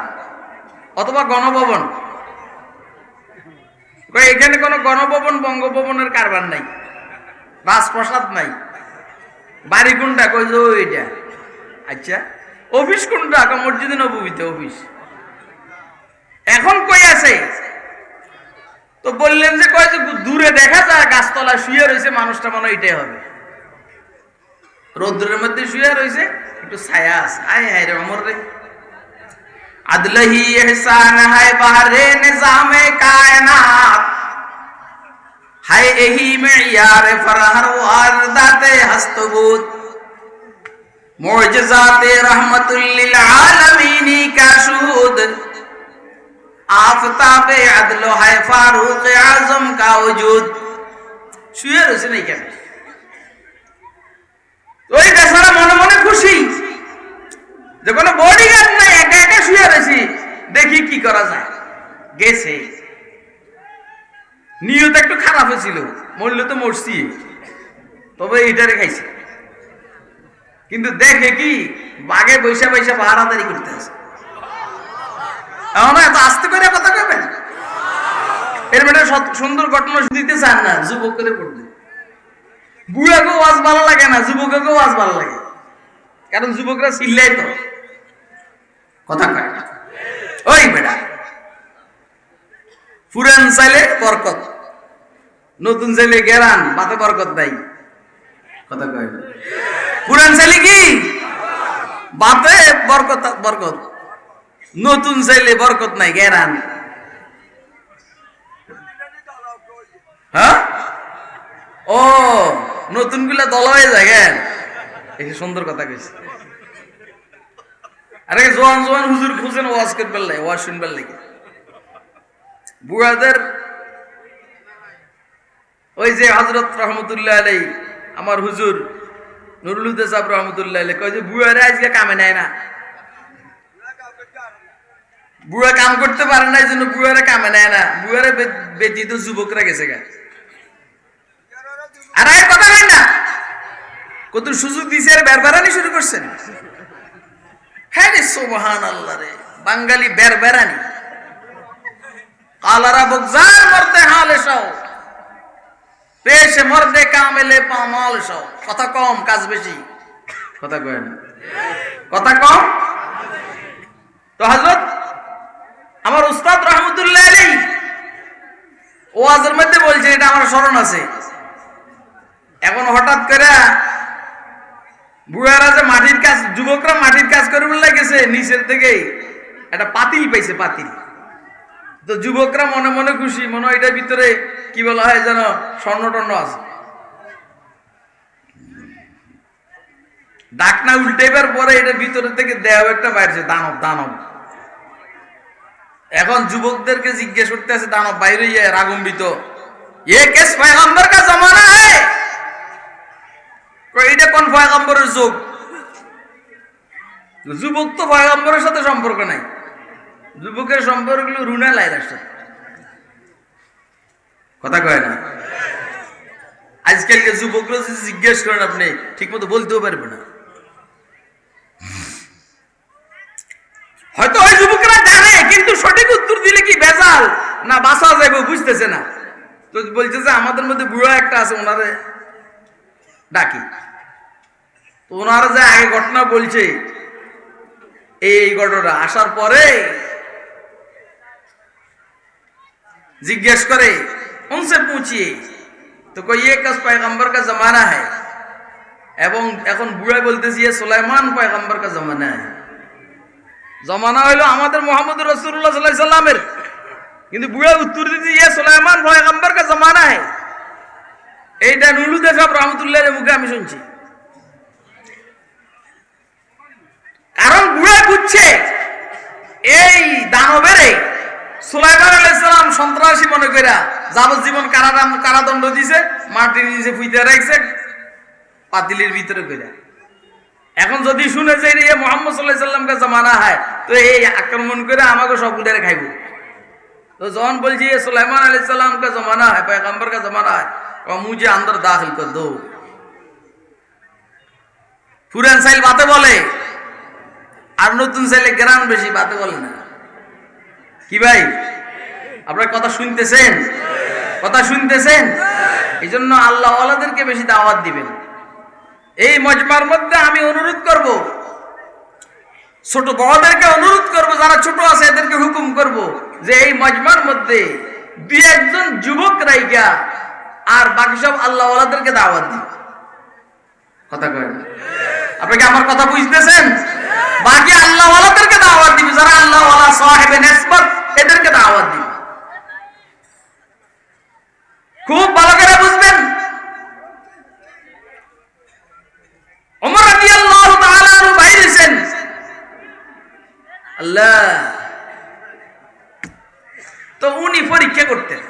অথবা গণভবন? এখানে কোনো গণভবন বঙ্গভবনের কারবার নাই, রাজপ্রাসাদ নাই। বাড়ি কোনটা? কই যে ওইটা। আচ্ছা, অফিস কোনটা? মসজিদে নববীতে অফিস। এখন কই আছে? তো বললেন যে কয় যে দূরে দেখা যায় গাছতলা শুয়ে রয়েছে মানুষটা, মনে হয় এটাই হবে। রৌদ্রের মধ্যে শুয়ে রয়েছে, একটু ছায়া আছে। আয় হায় রে ওমর রে, আদলহি ইহসান হায় বাহরে নিজামে কায়নাত, হায় এহি মেয়ারে ফরহর ওয়ারদাতে হস্তবুত, মুজিজাতে রহমাতুল লিল আলামিন কা শুহুদ, আফতাবে আদল হায় ফারুক আজম কা ওজুদ। শুয়ে রয়েছে না কেন? ওই বেচারা মনে মনে খুশি যে কোনো বডিগার্ড নাই, একা একা শুয়ে রয়েছি, দেখি কি করা যায়। গেছে, নিয়ত একটু খারাপ হয়েছিল, মরলে তো মরছি, তবে এইটারে খাইছে। কিন্তু দেখে কি বাঘে বৈশা বৈশা পাহারাদারি করতে আছে। এত আস্তে করে কথা কবেন? এর মানে সুন্দর ঘটনা দিতে চান না, যুবক করে পড়বে। বুড়াকেও ওয়াজ ভালো লাগে না, যুবকেও ওয়াজ ভালো লাগে, কারণ যুবকরা চিল্লাই তো। কথা কয় না? ওই বেটা, পুরান চাইলে বরকত, নতুন চাইলে গেরান, বাতে বরকত নাই। কথা কয় না? পুরান চাইলে কি বাতে বরকত, বরকত, নতুন চাইলে বরকত নাই, গেরান। হ্যাঁ, ও নতুন গুলা দল হয়ে যায়। জ্ঞান, এই সুন্দর কথা কইছে। আরে জোয়ান জোয়ান হুজুর খুঁজেন ওয়াজ করবার লাগে, ওয়াজ শুনবার লাগে। বুড়াদের ওই যে হযরত রহমতুল্লাহ আলাইহি, আমার হুজুর নুরুল হুদা সাহেব রহমতুল্লাহ কয় যে বুয়ারে আজকে কামে নেয় না, বুয়া কাম করতে পারে না, এই জন্য বুয়ারে কামে নেয় না, বুয়ারে ব্যতীত যুবকরা গেছে গা। আর এক কথা হয় না, কত সুযোগ দিছে বেরবেরানি শুরু করছেন। হ্যাঁ রে সুবহানাল্লাহ রে, বাঙালি বেরবেরানি কালারা বকজার মরতে হালে সও পেশে মরদে কামেলে পামাল সও। কথা কম কাজ বেশি, কথা কয় না, কথা কম। তো হযরত আমার উস্তাদ রহমতুল্লাহ আলাইহি ওয়াজের মধ্যে বলছে, এটা আমার স্মরণ আছে। এখন হঠাৎ করে বুড়ারা যে মাটির কাজ, যুবকরা মাটির কাজ করে বলে গেছে, নিচের থেকে একটা পাতিল পাইছে, পাতিল। তো যুবকরা মনে মনে খুশি, মনে হয় এটার ভিতরে কি বলা হয় যেন স্বর্ণ টর্ণ আছে। ডাকনা উল্টেবার পরে এটার ভিতরে থেকে দেও একটা বাইরেছে, দানব, দানব। এখন যুবকদেরকে জিজ্ঞেস করতে আছে, দানব বাইরে রাগম্বিত, এ কেস পয়গম্বর কা জমানা হ্যায়, এটা কোন পয়গম্বরের যুগ? যুবক তো পয়গম্বরের সাথে সম্পর্ক নাই, যুবকের সম্পর্ক গুলো রুনা লাইলার সাথে, কথা কয় না। আজকালকে যুবকরা যদি জিজ্ঞেস করেন আপনি ঠিক মতো বলতেও পারবে না। হয়তো ওই যুবকরা জানে, কিন্তু সঠিক উত্তর দিলে কি ভেজাল না বাঁচা যাবে বুঝতেছে না। তো বলছে যে আমাদের মধ্যে বুড়া একটা আছে, ওনারে ডাকি। তো ওনারা যে আগে ঘটনা বলছে, এই ঘটনা আসার পরে জিজ্ঞেস করে উনসে পৌঁছিয়ে, তো কই ये कस पैगंबर का जमाना है, এবং এখন বুড়া বলতেছি ये সুলাইমান पैगंबर का जमाना है। জমানা হইলো আমাদের মুহাম্মদ রাসূলুল্লাহ সাল্লাল্লাহু আলাইহি সাল্লামের, কিন্তু বুড়া উত্তর দিচ্ছে ये সুলাইমান पैगंबर का जमाना है। এইটা নুরুল হুদা সাহেব রহমাতুল্লাহির মুখে আমি শুনছি। কারণ বুড়া বুঝছে এই দানবের সুলাইমান আলাইহিস সালাম সন্ত্রাসী মনে কইরা যাবজ্জীবন কারাদণ্ড দিয়েছে, মাটির নিচে ফুইতে রাখছে পাতিলের ভিতরে কইরা। এখন যদি শুনে যে এই মুহাম্মদ সাল্লাল্লাহু আলাইহি সাল্লাম কা জামানা হয়, তো এই আক্রমণ করে আমাকে সব উড়ে খাইবো। তো যখন বলছি ये सुलेमान अलैहिस्सलाम का जमाना है, पैगंबर का जमाना है, और मुझे अंदर दाखिल कर दो। পুরান সাইল বাতে বলে, আর নতুন সাইলে গ্রাম বেশি বাতে বলে না। কি ভাই আপনারা কথা শুনতেছেন? কথা শুনতেছেন? এই জন্য আল্লাহ ওয়ালাদেরকে বেশি দাওয়াত দিবেন। এই মজমার মধ্যে আমি অনুরোধ করব, ছোট বড়দেরকে অনুরোধ করব, যারা ছোট আছে এদেরকে হুকুম করব যে এই মজমার মধ্যে দুই একজন যুবক রাইগা আর বাকি সব আল্লাহ ওয়ালাদেরকে দাওয়াত দিন। কথা কয় না? আপনি কি আমার কথা বুঝতেছেন? বাকি আল্লাহ ওয়ালাদেরকে দাওয়াত দিবে, যারা আল্লাহ ওয়ালা সাহেবে নিসবত এদেরকে দাওয়াত দিবে। খুব ভালো করে বুঝবেন। ওমর রাদিয়াল্লাহু তাআলা আনহু বাইরেছেন, আল্লাহ তো উনি পরীক্ষা করতেন।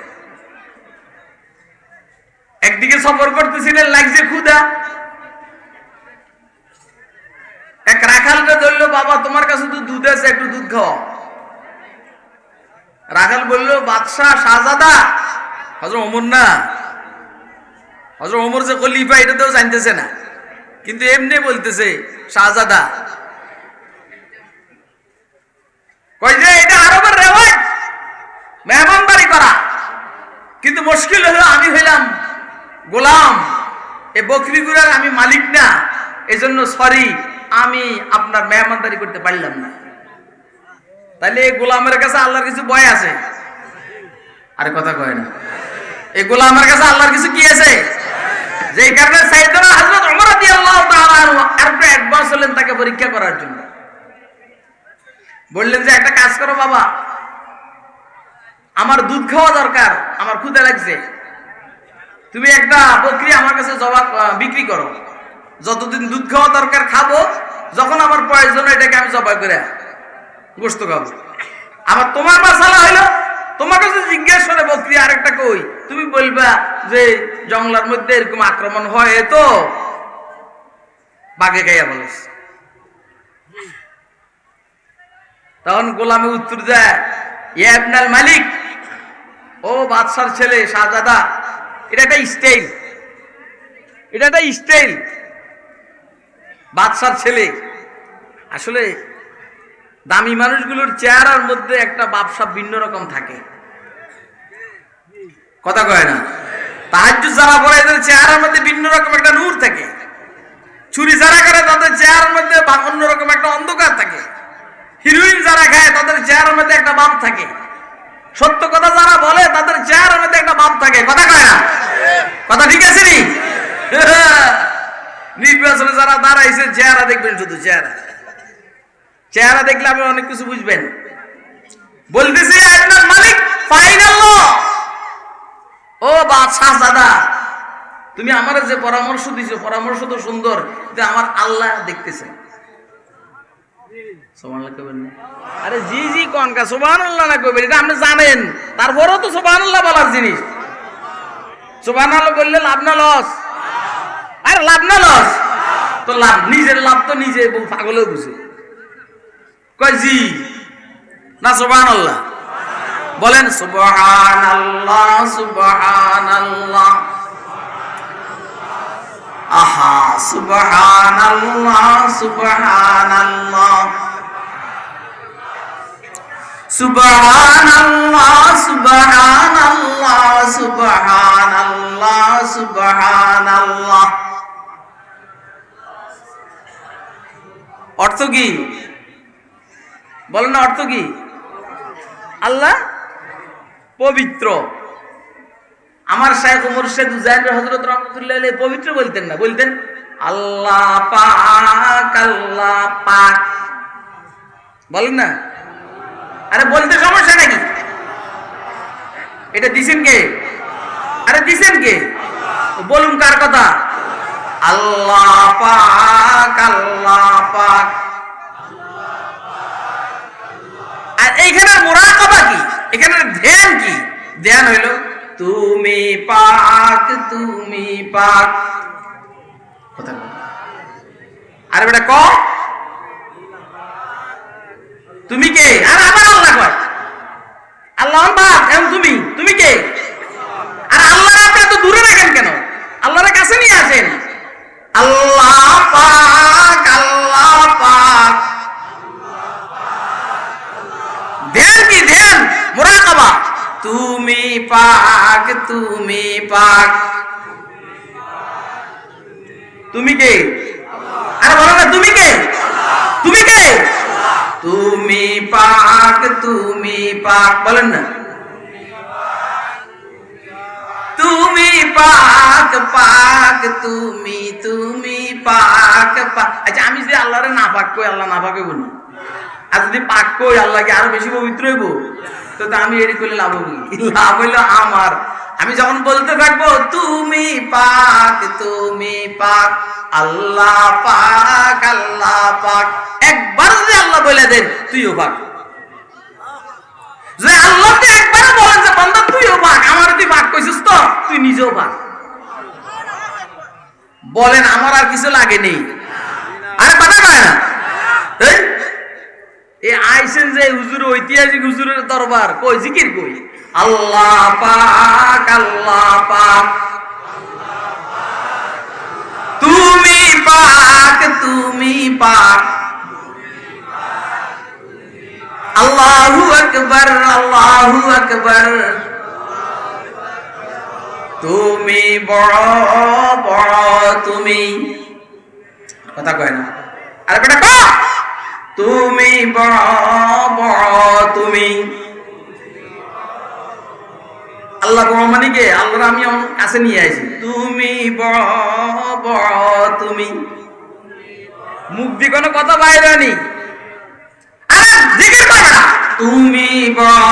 একদিকে সফর করতেছিলেন, লাগছে ক্ষুধা। এক রাখালকে ধরলো, বাবা তোমার কাছে তো দুধ আছে, একটু দুধ খাও। রাখাল বলল, বাদশাহ শাহজাদা হযরত ওমর না, হযরত ওমর যে খলিফা এটা তো জানতেছে না, কিন্তু এমনি বলতেছে শাহজাদা। কই যে এটা আরবের রেওয়াজ মেহমানদারি করা, কিন্তু মুশকিল হলো আমি হইলাম গোলাম, এই বকরিগুলোর আমি মালিক না, এজন্য সরি আমি আপনার মেহমানদারি করতে পারলাম না। তাহলে এই গোলামের কাছে আল্লাহর কিছু ভয় আছে? আরে কথা কয় না। এই গোলামের কাছে আল্লাহর কিছু কি আছে? যে কারণে সাইয়েদনা হযরত ওমর রাদিয়াল্লাহু তাআলা আনহু আরেকটু অ্যাডভান্স হলেন তাকে পরীক্ষা করার জন্য। বললেন যে একটা কাজ করো বাবা, আমার দুধ খাওয়া দরকার, আমার ক্ষুধা লাগছে, তুমি একটা বকরি আমার কাছে বিক্রি করো, যতদিন দুধ খাওয়া দরকার খাবো, যখন আমার প্রয়োজন এটাকে আমি জবাই করে গোশত খাবো। আবার তোমার মাসালা হইলো তোমার কাছে জিজ্ঞেস করে বকরি আরেকটা কই, তুমি বলবা যে জঙ্গলার মধ্যে এরকম আক্রমণ হয়, তো বাঘে খাইয়া বলিস। তখন গোলামে উত্তর দেয়, ইয়া ইবনাল মালিক, ও বাদশার ছেলে শাহজাদা, এটা একটা স্টাইল, এটা একটা স্টাইল। বাদশার ছেলে আসলে দামি মানুষগুলোর চেহারার মধ্যে একটা বাপসা ভিন্ন রকম থাকে, কথা কয় না? তাহাজ্জুদ যারা পড়ে এদের চেহারার মধ্যে ভিন্ন রকম একটা নূর থাকে, চুরি যারা করে তাদের চেহারার মধ্যে অন্যরকম একটা অন্ধকার থাকে, হিরোইন যারা খায় তাদের চেহারার মধ্যে একটা ভাব থাকে, সত্য কথা যারা বলে তাদের চেহারার মধ্যে একটা ভাব থাকে, কথা কয় না? কথা ঠিক আছে নি? নির্বাচনে যারা দাঁড়াইছে চেহারা দেখবেন, শুধু চেহারা, চেহারা দেখলে আপনি অনেক কিছু বুঝবেন। বলতেছি আপনার মালিক ফাইনাল, ও বাদশাহ দাদা, তুমি আমার যে পরামর্শ দিছো, পরামর্শ তো সুন্দর, কিন্তু আমার আল্লাহ দেখতেছে। সুবহানাল্লাহ কইবেন না? আরে জি জি কোনকা সুবহানাল্লাহ না কইবেন, এটা আপনি জানেন, তারপরেও তো সুবহানাল্লাহ বলার জিনিস। সুবহানাল্লাহ বললে লাভ না লস? আরে লাভ না লস তো লাভ, নিজের লাভ তো নিজে পাগলেও বুঝে। কয় জি না সুবহানাল্লাহ বলেন? সুবহানাল্লাহ সুবহানাল্লাহ, আহা সুবহানাল্লাহ সুবহানাল্লাহ, সুবহানাল্লাহ সুবহানাল্লাহ সুবহানাল্লাহ সুবহানাল্লাহ। অর্থ কি বলেন না? অর্থ কি? আল্লাহ পবিত্র। আমার শাইখ মুর্শিদ হুসাইন হযরত রাহমাতুল্লাহ আলাইহি পবিত্র বলতেন না, বলতেন আল্লাহ পাক আল্লাহ পাক, বলেন না? আরে বলতে সমস্যা নাকি? এটা দিছেন কে? আরে দিছেন কে? বলুন কার কথা? আল্লাহ পাক আল্লাহ পাক। আর এইখানে মুরাকাবা কি? এখানে ধ্যান কি? ধ্যান হইল তুমি পাক তুমি পাক, কথা বল। আরে বেটা ক তুমি কে? আর আবার আল্লাহ কয় আল্লাহ পাক, এখন তুমি তুমি কে? আর আল্লাহ আপনি এত দূরে রাখেন কেন? আল্লাহর কাছে নিয়ে আসেন। আল্লাহ পাক আল্লাহ পাক। ধ্যান কি? ধ্যান মুরাকাবা। তুমি পাক তুমি পাক, তুমি কে? আরে বলো না তুমি কে? তুমি কে? তুমি পাক তুমি পাক, বলেন না? তুমি পাক পাক তুমি তুমি পাক পাক। আচ্ছা আমি যদি আল্লাহরে না পাক কই, আল্লাহ না পাক হইব না? আর যদি পাক কই, আল্লাহ কি আরো বেশি পবিত্র হইব? তো আমি এটি করলে লাভ হইব কি? লাভ হইল আমার, আমি যখন বলতে থাকবো তুমি পাক তুমি পাক আল্লাহ পাক আল্লাহ পাক, একবার যদি আল্লাহ বলে দেন তুইও পাক। যে আল্লাহ তো একবার বলেন যে বান্দা তুইও পাক, আমার তুই পাক কইছিস তো তুই নিজেও পাক। বলেন আমার আর কিছু লাগে নেই? আরে কথা কয় না? এই আইসেন যে হুজুর, ঐতিহাসিক হুজুরের দরবার, কই জিকির কই আল্লাহ পাক আল্লাহ পাক, তুমি পাক তুমি পাক, আল্লাহু আকবার আল্লাহু আকবার, তুমি বড় বড় তুমি, কথা কয় না? আরে বেটা ক তুমি বড় বড় তুমি। আল্লাহ বড় মানে কে? আল্লাহর আমি কাছে নিয়ে আইছি, তুমি বড় বড় তুমি। মুখ দিয়ে কোনো কথা বাইরে নি, আরে জিকির করবে না। তুমি বড়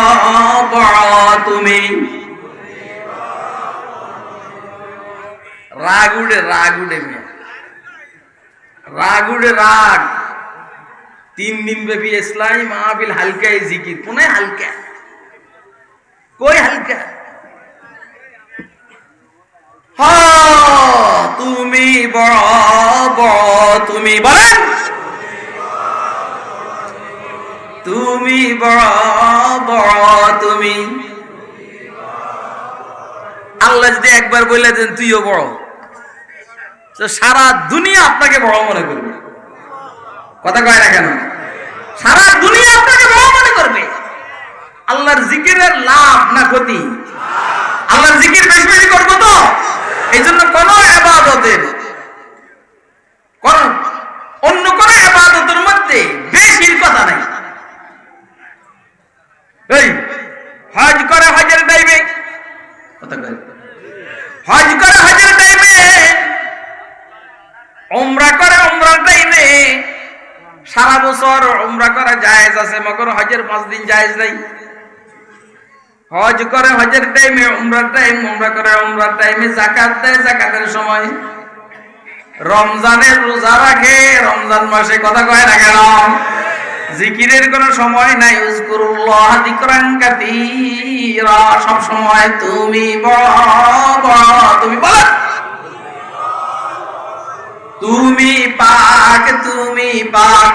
বড় তুমি। রাগ উড়ে মেয়ে, রাগ উড়ে রাগ। 3 দিন ব্যাপী ইসলামী মাহফিল হালকা জিকির, কোনে হালকা? কই হালকা? তুমি বড় বড়, তুমি বলেন তুমি বড় বড় তুমি। আল্লাহ যদি একবার বলে দেন তুইও বড়, তো সারা দুনিয়া আপনাকে বড় মনে করবে। কথা কয় না কেন? সারা দুনিয়া আপনাকে বড় মনে করবে। আল্লাহর জিকিরের লাভ না ক্ষতি? আল্লাহর জিকির বেশি বেশি করবো তো। এই জন্য কোন ইবাদতের অন্য কোন ইবাদতের মধ্যে বেশির কথা নাই। এই হজ করে হজের টাইমে, কথা কয়, হজ করে হজের টাইমে, উমরা করে উমরার টাইমে। সারা বছর উমরা করা জায়েজ আছে, মগর হজের 5 দিন জায়েজ নাই। হজ করে হজের টাইমে, উমরার টাইম, উমরা করে উমরার টাইমে, যাকাত দেয় যাকাতের সময়, রমজানের রোজা রাখে রমজান মাসে। কথা কয় না কেন? জিকিরের কোন সময় নাই। উযকুরুল্লাহ যিকরান কাসীরা, সব সময় তুমি বড় বড়, তুমি বলো তুমি পাক, তুমি পাক,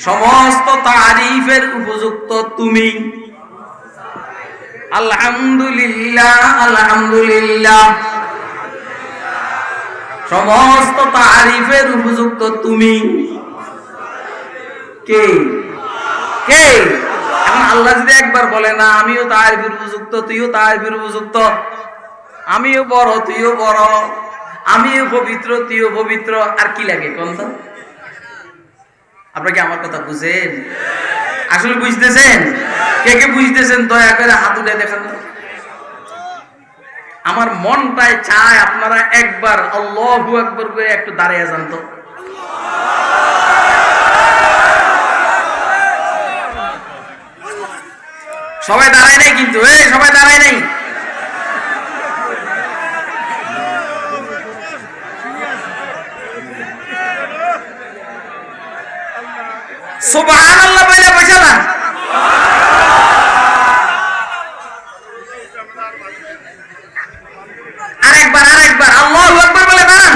সমস্ত তারিফের উপযুক্ত তুমি। আলহামদুলিল্লাহ আলহামদুলিল্লাহ, সমস্ত তারিফের উপযুক্ত তুমি। কে কে? এখন আল্লাহ যদি একবার বলে না আমিও তারিফের উপযুক্ত, তুইও তারিফের উপযুক্ত, আমিও বড় তুইও বড়, আমিও পবিত্র তুইও পবিত্র, আর কি লাগে কোন? তো আপনারা কি আমার কথা বুঝেন? আসলে বুঝতেছেন? কে কে বুঝতেছেন দয়া করে হাত উঠে দেখান। আমার মনটাই চায় আপনারা একবার আল্লাহু আকবার করে একটু দাঁড়িয়ে যান তো। সবাই দাঁড়ায় নাই কিন্তু, সবাই দাঁড়ায় নাই। সুবহানাল্লাহ বলে বসে না। আরেকবার আল্লাহু আকবার বলে দাঁড়ান।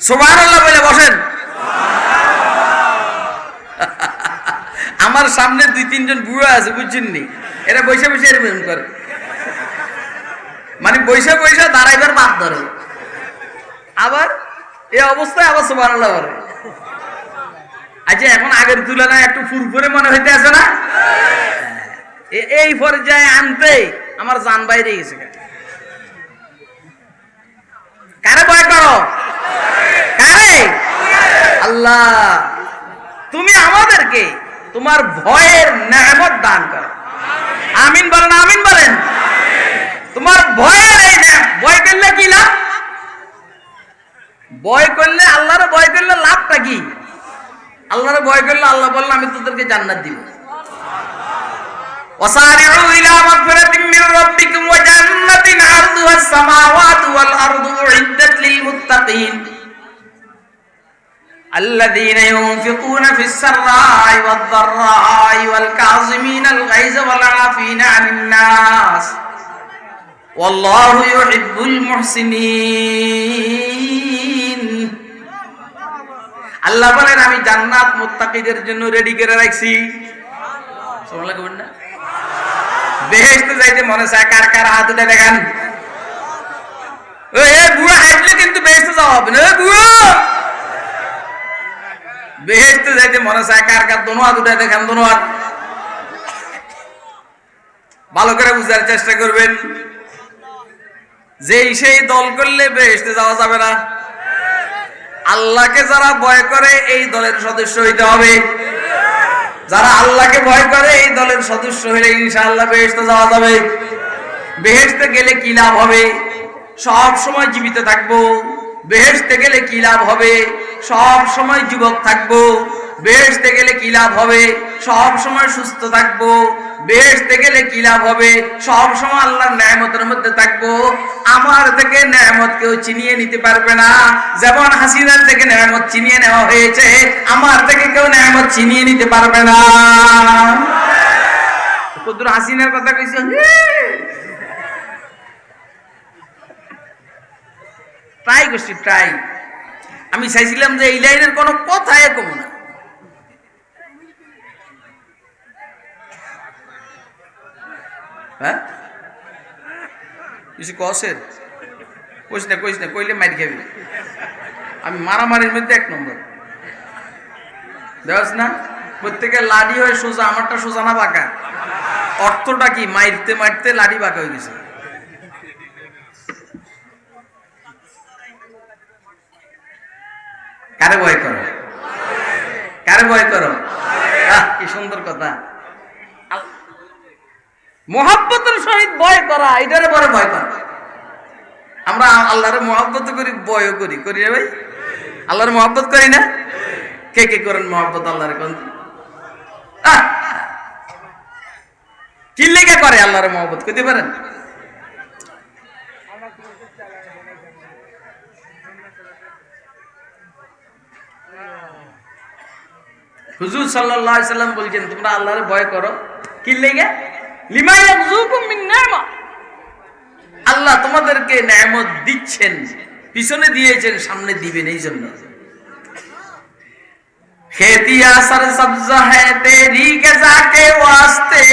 সুবহানাল্লাহ বলে বসেন। আমার সামনে 2-3 জন বুড়ো আছে, বুঝছেন নি? এরা বসে বসে এরকম করে, মানে বসে বসে দাঁড়াইবার বাদ ধরে, আবার এই অবস্থায় আবার সুবহানাল্লাহ বলে। আচ্ছা, এখন আগের তুলনায় একটু ফুরফুরে মনে হইতে আছে না? এই পর্যায়ে আনতে আমার জান বাইরে গেছে। কারে ভয় করো? কারে? আল্লাহ, তুমি আমাদেরকে তোমার ভয়ের নেয়ামত দান করো। আমিন বলেন, আমিন বলেন। তোমার ভয়ের এই ভয় করলে কি লাভ? ভয় করলে, আল্লাহরে ভয় করলে লাভটা কি? আল্লাহরে ভয় করলে আল্লাহ বললেন আমি তোদেরকে জান্নাত দিব। ওয়াসারিউ ইলা মাগফিরাতিন মির রাব্বিকুম ওয়া জান্নাতিন আরদুহাস সামাওয়াতু ওয়াল আরদু উইদ্দাত লিল মুত্তাকিন আল্লাযীনা ইউনফিকুনা ফিস সাররাই ওয়াদ দাররাই ওয়াল কাযিমিনাল গায়যা ওয়াল আফিনা আনিন নাস ওয়াল্লাহু ইউহিব্বুল মুহসিনিন। আল্লাহ বলেন আমি জান্নাত মুত্তাকিদের জন্য রেডি করে রাখছি। সুবহানাল্লাহ কইবেন না? বেহেশতে যাইতে মনে চায় কার কার হাত উঠে দেখান। ওই বুড়া হাঁটলে কিন্তু বেহেশতে যাওয়া হবে না। বুড়ো বেহেশতে যাইতে মনে চায় কার কার? দোনো হাত উঠে দেখান, দোনো হাত। ভালো করে বুঝার চেষ্টা করবেন, যে সেই দল করলে বেহেশতে যাওয়া যাবে না। আল্লাহকে যারা ভয় করে এই দলের সদস্য হইতে হবে। যারা আল্লাহকে ভয় করে এই দলের সদস্য হলে ইনশাআল্লাহ বেহেশতে যাওয়া যাবে। বেহেশতে গেলে কি লাভ হবে? সব সময় জীবিত থাকবো। বেহেশতে গেলে কি লাভ হবে? সব সময় যুবক থাকবো। বেহেশতে গেলে কি লাভ হবে? সব সময় সুস্থ থাকবো। বেহেশতে গেলে কি লাভ হবে? সব সময় আল্লাহর নেয়ামতের মধ্যে থাকবো। আমার থেকে নেয়ামত কেউ ছিনিয়ে নিতে পারবে না। যেমন হাসিনার থেকে নেয়ামত ছিনিয়ে নেওয়া হয়েছে, আমার থেকে কেউ নেয়ামত ছিনিয়ে নিতে পারবে না। শুধু হাসিনার কথা কইছ, ট্রাই করছি ট্রাই। আমি চাইছিলাম যে এই লাইনের কোনো কথাই কম না। হ্যাঁ কিছু কসের কইস না কইলে মাইর খাবি। আমি মারামারির মধ্যে 1 নম্বর দেওয়াস না। প্রত্যেকের লাঠি হয়ে সোজা, আমারটা সোজা না বাঁকা। অর্থটা কি? মারতে মারতে লাঠি বাঁকা হয়ে গেছে। কারে ভয় করো? কারে ভয় করো? কি সুন্দর কথা। মোহাব্বতের সহিত ভয় করা, এটারে বড় ভয় করা। আমরা আল্লাহরে মোহাব্বত করি, ভয়ও করি, করি রে ভাই? আল্লাহর মোহাব্বত করি না? কে কে করেন মোহাব্বত আল্লাহরে? কোন কি লেগে করে আল্লাহরে মোহাব্বত করতে পারেন? হুজুর সাল্লাল্লাহু আলাইহি সাল্লাম বলছেন তোমরা আল্লাহরে ভয় করো কি লেগে? লিমা ইয়ারযুকুম মিন নি'মা, আল্লাহ তোমাদেরকে নেয়ামত দিচ্ছেন, পিছনে দিয়েছেন, সামনে দিবেন, এই জন্য। खेतिया सर सब्ज है तेरी गजा के वास्ते,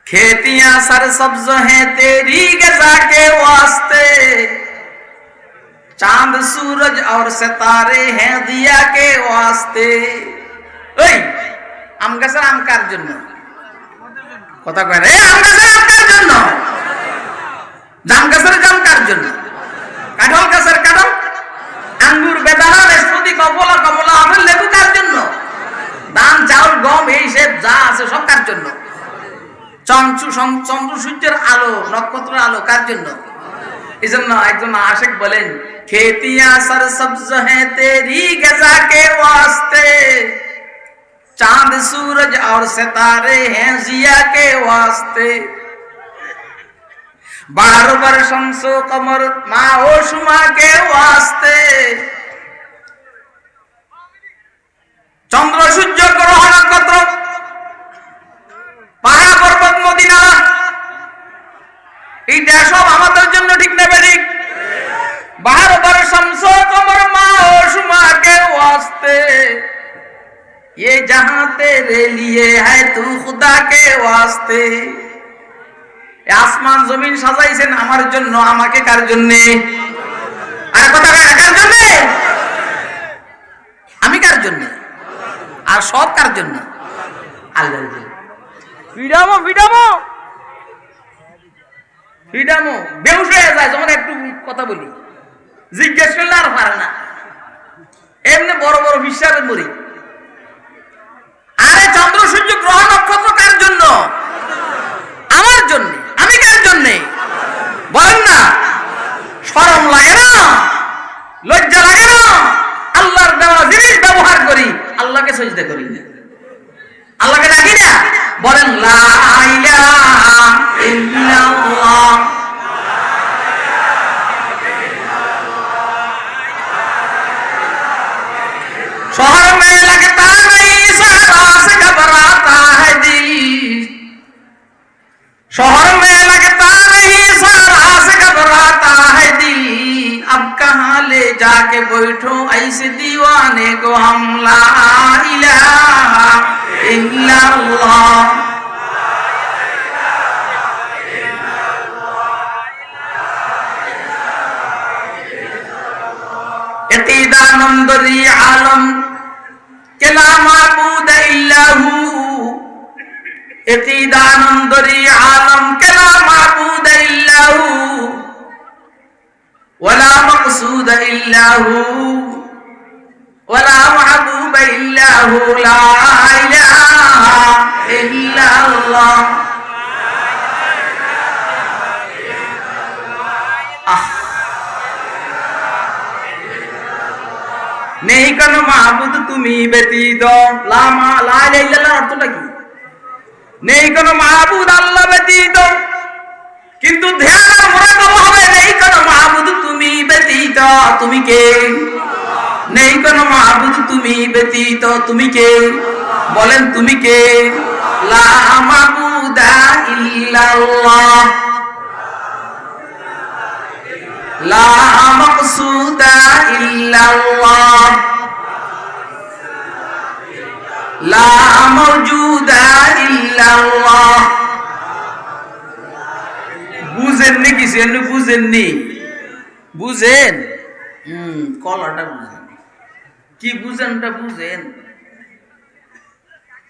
खेतियां सर सब्ज है तेरी गजा के वास्ते, चांद सूरज और सितारे हैं दिया के वास्ते। ओई আম গাছের আম কার জন্য? কথা কয় রে, আম গাছের আম কার জন্য? জাম গাছের জাম কার জন্য? কাঁঠাল গাছের কাঁঠাল, আঙ্গুর, বেদানা, নাশপাতি, কমলা, কমলা, আমের, লেবু কার জন্য? ধান, চাউল, গম, এই সব যা আছে সব কার জন্য? চন্দ্র সূর্যের আলো, নক্ষত্রের আলো কার জন্য? এই জন্য একজন আশিক বলেন খেতিয়া সর সবজ হ্যাঁ তেরি গজা কে ওয়াস্তে, चांद सूरज और सितारे हैं जिया के वास्ते, बार बर शम्सो कमर माओ शुमा के वास्ते, चंद्र सूर्य ग्रह नक्षत्र পাহাড় পর্বত নদী নালা এইটা সব আমাদের জন্য, ঠিক না বেঠিক? বার বার শমসো কমর মাও শুমা কে ওয়াস্তে, ये जहां तेरे लिए है तू खुदा के वास्ते। আসমান জমিন সাজাইছেন আমার জন্য, আমাকে কার জন্য? আর কথা কার জন্য? আমি কার জন্য? আর সব কার জন্য? আল্লাহর জন্য। ফ্রিডামো ফ্রিডামো ফ্রিডামো বেহুশ হয়ে যায় যখন একটু কথা বলি, জিজ্ঞেস করলে আর পারে না, এমনি বড় বড় বিশ্বাসের মরি। আরে চন্দ্র সূর্য গ্রহ নক্ষত্র কার জন্য? আমার জন্য। আমি কার জন্য? বলেন না। শরম লাগে না? লজ্জা লাগে না? আল্লাহর দেওয়া জিনিস ব্যবহার করি, আল্লাহকে সিজদা করি না, আল্লাহকে ডাকি না। বলেন লা ইলাহা ইল্লাল্লাহ। शहर में लगता नहीं सारा से घबराता है दिल, शहर में लगता नहीं सारा से घबराता है दिल, अब कहाँ ले जाके बैठो ऐसे दीवाने को हम, ला इलाहा इल्लल्लाह। इत्तीदानंदरी आलम के ला माबूद इल्लाहू, इत्तीदानंदरी आलम के ला माबूद इल्लाहू, वला मक़सूद इल्लाहू, वला महबूब इल्लाहू, ला इलाहा इल्लल्लाह। নেই কোন মাহবুদ তুমি ব্যতীত, লা ইলাহা ইল্লাল্লাহ অর্থটা কি? নেই কোন মাহবুদ আল্লাহ ব্যতীত, কিন্তু ধ্যান আর মুরাকাবা হবে নেই কোন মাহবুদ তুমি ব্যতীত, তুমি কে? নেই কোন মাহবুদ তুমি ব্যতীত, তুমি কে? বলেন তুমি কে? লা মাবুদা ইল্লাল্লাহ লা মাকসুদা ইল্লাল্লাহ লা মাওজুদা ইল্লাল্লাহ। বুঝেননি কিছু? এমনি বুঝেননি? বুঝেন? কলাটা বুঝেন, কি বুঝেনটা বুঝেন।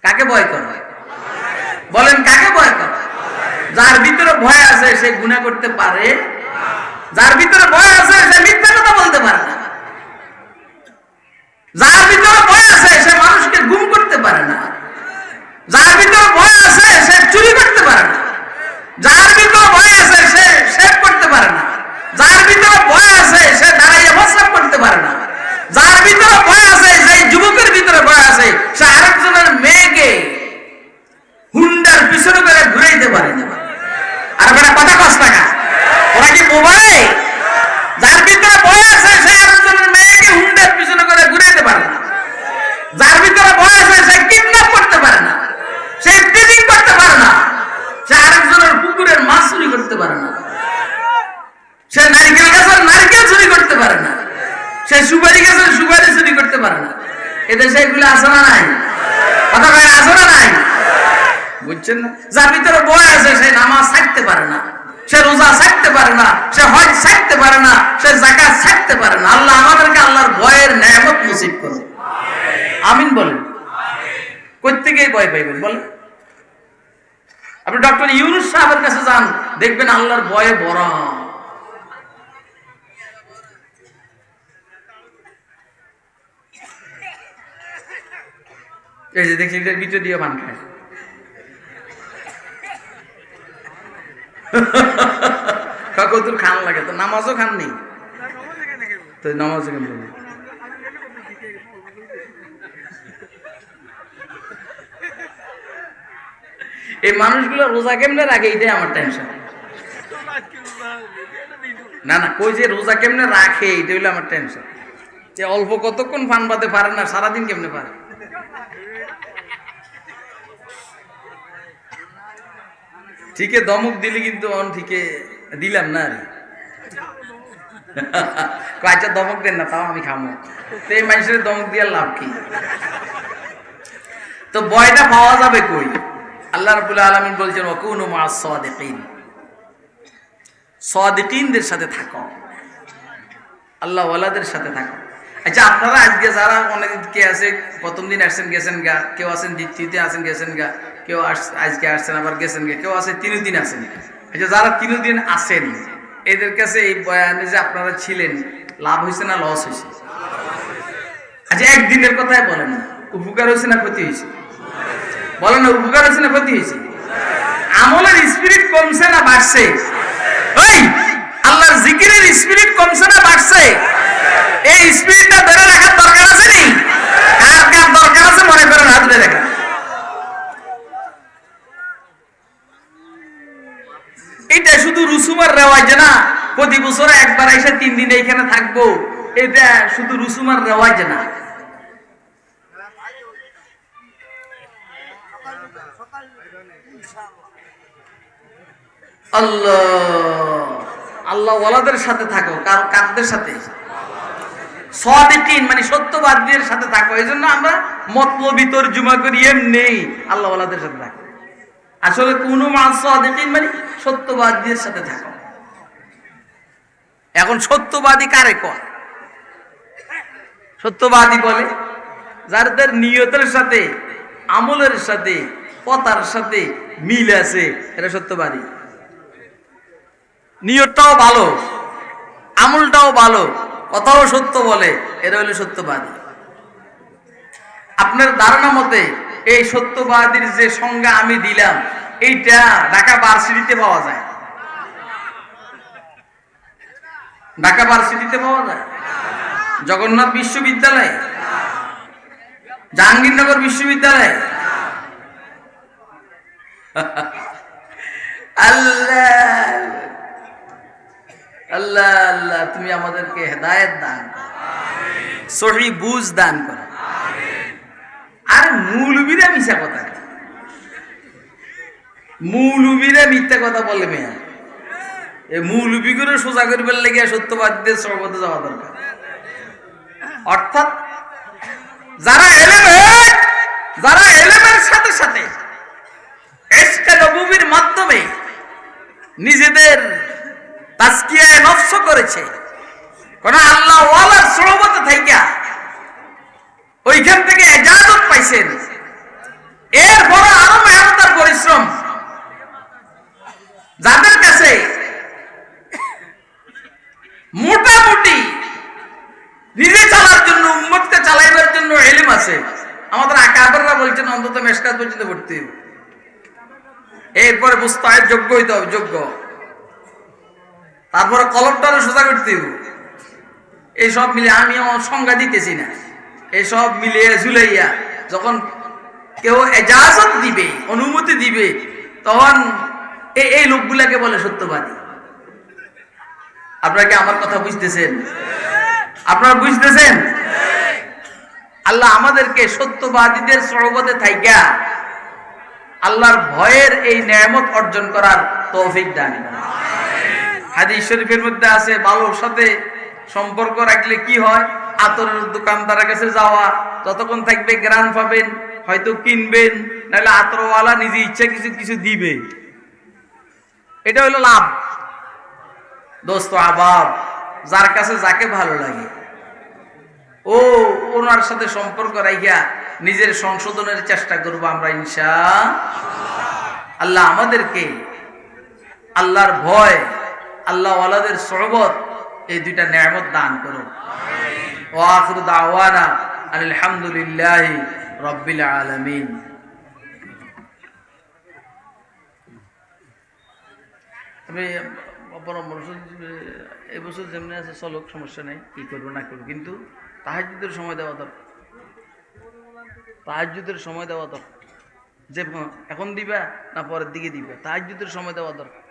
কাকে ভয় করে? বলেন কাকে ভয় করে? যার ভিতরে ভয় আছে সে গুনাহ করতে পারে, যার ভিতরে ভয় আছে সে মিথ্যা কথা বলতে পারে না, যার ভিতরে ভয় আছে সে মানুষকে গুম করতে পারে না, যার ভিতরে ভয় আছে সে চুরি করতে পারে না, যার ভিতরে ভয় আছে সে শেভ করতে পারে না, যার ভিতরে ভয় আছে সে দাঁড়াইয়া প্রস্রাব করতে পারে না, যার ভিতরে ভয় আছে সেই যুবকের ভিতরে ভয় আছে সে আরেকজনের মেয়েকে হুন্ডার পিছনে করে ঘুরাইতে পারে না। আর বেটা কথা কস টাকা ওরা কি মোবাইল? যার ভিতরে ভয় আছে সে আরেকজনের মেয়েকে হুন্ডার পিছনে করে ঘুরাইতে পারে না, যার ভিতরে ভয় আছে সে কিডন্যাপ করতে পারে না, সে টিচিং করতে পারে না, সে আরেকজনের পুকুরের মাছ চুরি করতে পারে না, সে নারকেল গাছের নারকেল চুরি করতে পারে না, সে সুপারি গাছের সুপারি চুরি করতে পারে না। এদেশে এগুলো আছে না নাই? কথা কয় আছে না নাই? বুঝছেন না? যার ভিতরে ভয় আছে সে নামাজ ছাড়তে পারে না, সে রোজা ছাড়তে পারে না, সে হজ ছাড়তে পারে না, সে যাকাত ছাড়তে পারে না। আল্লাহ আমাদেরকে আল্লাহর ভয়ের নেয়ামত নসিব করুন, আমিন বলেন। কই থেকে ভয় পাইবেন বলেন? আপনি ডক্টর ইউনূস সাহেবের কাছে যান, দেখবেন আল্লাহর ভয়ে ভরা। এই যে দেখছি এটার ভিতর দিয়ে পান খায়। কতদূর খান লাগে? তো নামাজও খান নেই তো নামাজ এই মানুষগুলো রোজা কেমনে রাখে এটাই আমার টেনশন। না না কই যে রোজা কেমনে রাখে এটা হইলো আমার টেনশন। যে অল্প কতক্ষণ পান পাতে পারে না, সারাদিন কেমনে পারে? ঠিকই দমক দিলি কিন্তু অন ঠিকই দিলাম না আরে। আচ্ছা দমক দেন না, তাও আমি খামো। তো এই মানুষের দমক দিয়ে লাভ কি? তো ভয়টা পাওয়া যাবে কই? আল্লাহ রাব্বুল আলামিন বলছেন ওয়াকুনু মা'আস সাদিকিন, সাদিকিনদের সাথে থাকো, আল্লাহ ওয়ালাদের সাথে থাকো। আচ্ছা আপনারা আজকে যারা অনেকে আছে প্রথম দিন আসছেন গেছেন গা, কেউ আছেন দ্বিতীয়তে আছেন গেছেন গা, কেউ আজকে আসছেন আবার গেছেন গা, কেউ আছে 3 দিন আছেন। আচ্ছা যারা 3 দিন আছেন এদের কাছে এই বয়ানে যে আপনারা ছিলেন লাভ হয়েছে না লস হয়েছে? আচ্ছা একদিনের কথাই বলেন না, উপকার হয়েছে না ক্ষতি হয়েছে? বলেন না, উপকার হয়েছে না ক্ষতি হয়েছে? আমলের স্পিরিট কমছে না বাড়ছে? ওই আল্লাহর জিকিরের স্পিরিট কমছে না বাড়ছে? এই স্পিরিটটা ধরে রাখার দরকার আছে নি? কার কার দরকার আছে মনে করেন হাত ধরে রাখা। এটা শুধু রুসুমার রেওয়াজ না, প্রতি বছর একবার এসে 3 দিন এইখানে থাকবো, এটা শুধু রুসুমার রেওয়াজ না। আল্লাহ আল্লাহ ওয়ালাদের সাথে থাকো। কারদের সাথে? সাদিকিন মানে সত্যবাদীদের সাথে থাকো। এই জন্য আমরা মতলবি তরজমা করি এমনি আল্লাহ ওয়ালাদের সাথে থাকো। আসলে কুনু মা'আস সাদিকিন মানে সত্যবাদীদের সাথে থাকো। এখন সত্যবাদী কারে কয়? সত্যবাদী বলে যাদের নিয়তের সাথে আমলের সাথে কথার সাথে মিল আছে, এরা সত্যবাদী। নিয়তটাও ভালো, আমলটাও ভালো, কথাও সত্য বলে, এরা হলো সত্যবাদী। আপনার ধারণা মতে এই সত্যবাদীর যে সংজ্ঞা আমি দিলাম এইটা ঢাকা ভার্সিটিতে পাওয়া যায়? ঢাকা ভার্সিটিতে পাওয়া যায়? জগন্নাথ বিশ্ববিদ্যালয়, জাহাঙ্গীরনগর বিশ্ববিদ্যালয়? আল্লাহ আল্লাহ আল্লাহ তুমি আমাদেরকে হেদায়েত দান করো, সহি বুঝ দান করো। আর মৌলবীরা মিশা কথা, মৌলবীরা মিথ্যা কথা বলে মেয়া, এই মৌলবী করে সোজা করবার লেগে সত্যবাদীদের সর্বতে যাওয়া দরকার। অর্থাৎ যারা এলেমের সাথে সাথে ইশকে নবুবীর মাধ্যমে নিজেদের তাজকিয়ায়ে নফস করেছে, কোন আল্লাহ ওয়ালার সহবতে থাইকা ওইখান থেকে ইজাজত পাইছেন, এরপর আরো মেহনত আর পরিশ্রম, যাদের কাছে মোটামুটি নিজে চালার জন্য, উম্মতকে চালাইবার জন্য ইলম আছে, আমাদের আকাবেররা বলছেন অন্তত মেশকাত পর্যন্ত পড়তে হবে, এরপরে মুস্তাহিদ যোগ্য হইতে হবে, যোগ্য, তারপরে কলমটারও সোজা করতে হবে। এইসব মিলে আমি আমার সংজ্ঞা দিতেছি না, এইসব মিলিয়ে ঝুলাইয়া যখন কেউ ইজাজত দিবে, অনুমতি দিবে, তখন এই লোকগুলাকে বলে সত্যবাদী। আপনারা কি আমার কথা বুঝতেছেন? আপনারা বুঝতেছেন? আল্লাহ আমাদেরকে সত্যবাদীদের সহবতে থাইকা আল্লাহর ভয়ের এই নেয়ামত অর্জন করার তৌফিক দান করেন। হাদিস শরীফের মধ্যে আছে, ভালোর সাথে সম্পর্ক রাখলে কি হয়, আতরের দোকানদারের কাছে যাওয়া, যতক্ষণ থাকবে গ্রান পাবেন, হয়তো কিনবেন, নাহলে আতরওয়ালা নিজে ইচ্ছা কিছু কিছু দিবে, এটা হলো লাভ। দোস্ত আবাব, যার কাছে যাকে ভালো লাগে ওনার সাথে সম্পর্ক রাখিয়া নিজের সংশোধনের চেষ্টা করবো আমরা ইনশাআল্লাহ। আল্লাহ আমাদেরকে আল্লাহর ভয়, আল্লাহ ওয়ালাদের সহবত, এই দুইটা নেয়ামত দান করুন। ওয়া আখিরু দাওয়ানা আলহামদুলিল্লাহি রাব্বিল আলামিন। আমি এই বছর যেমনি আছে চলক, সমস্যা নেই, কি করবো না করবো, কিন্তু তাহাজ্জুদের সময় দেওয়া দরকার, তাহাজ্জুদের সময় দেওয়া দরকার, যে এখন দিবা না পরের দিকে দিবা, তাহাজ্জুদের সময় দেওয়া দরকার।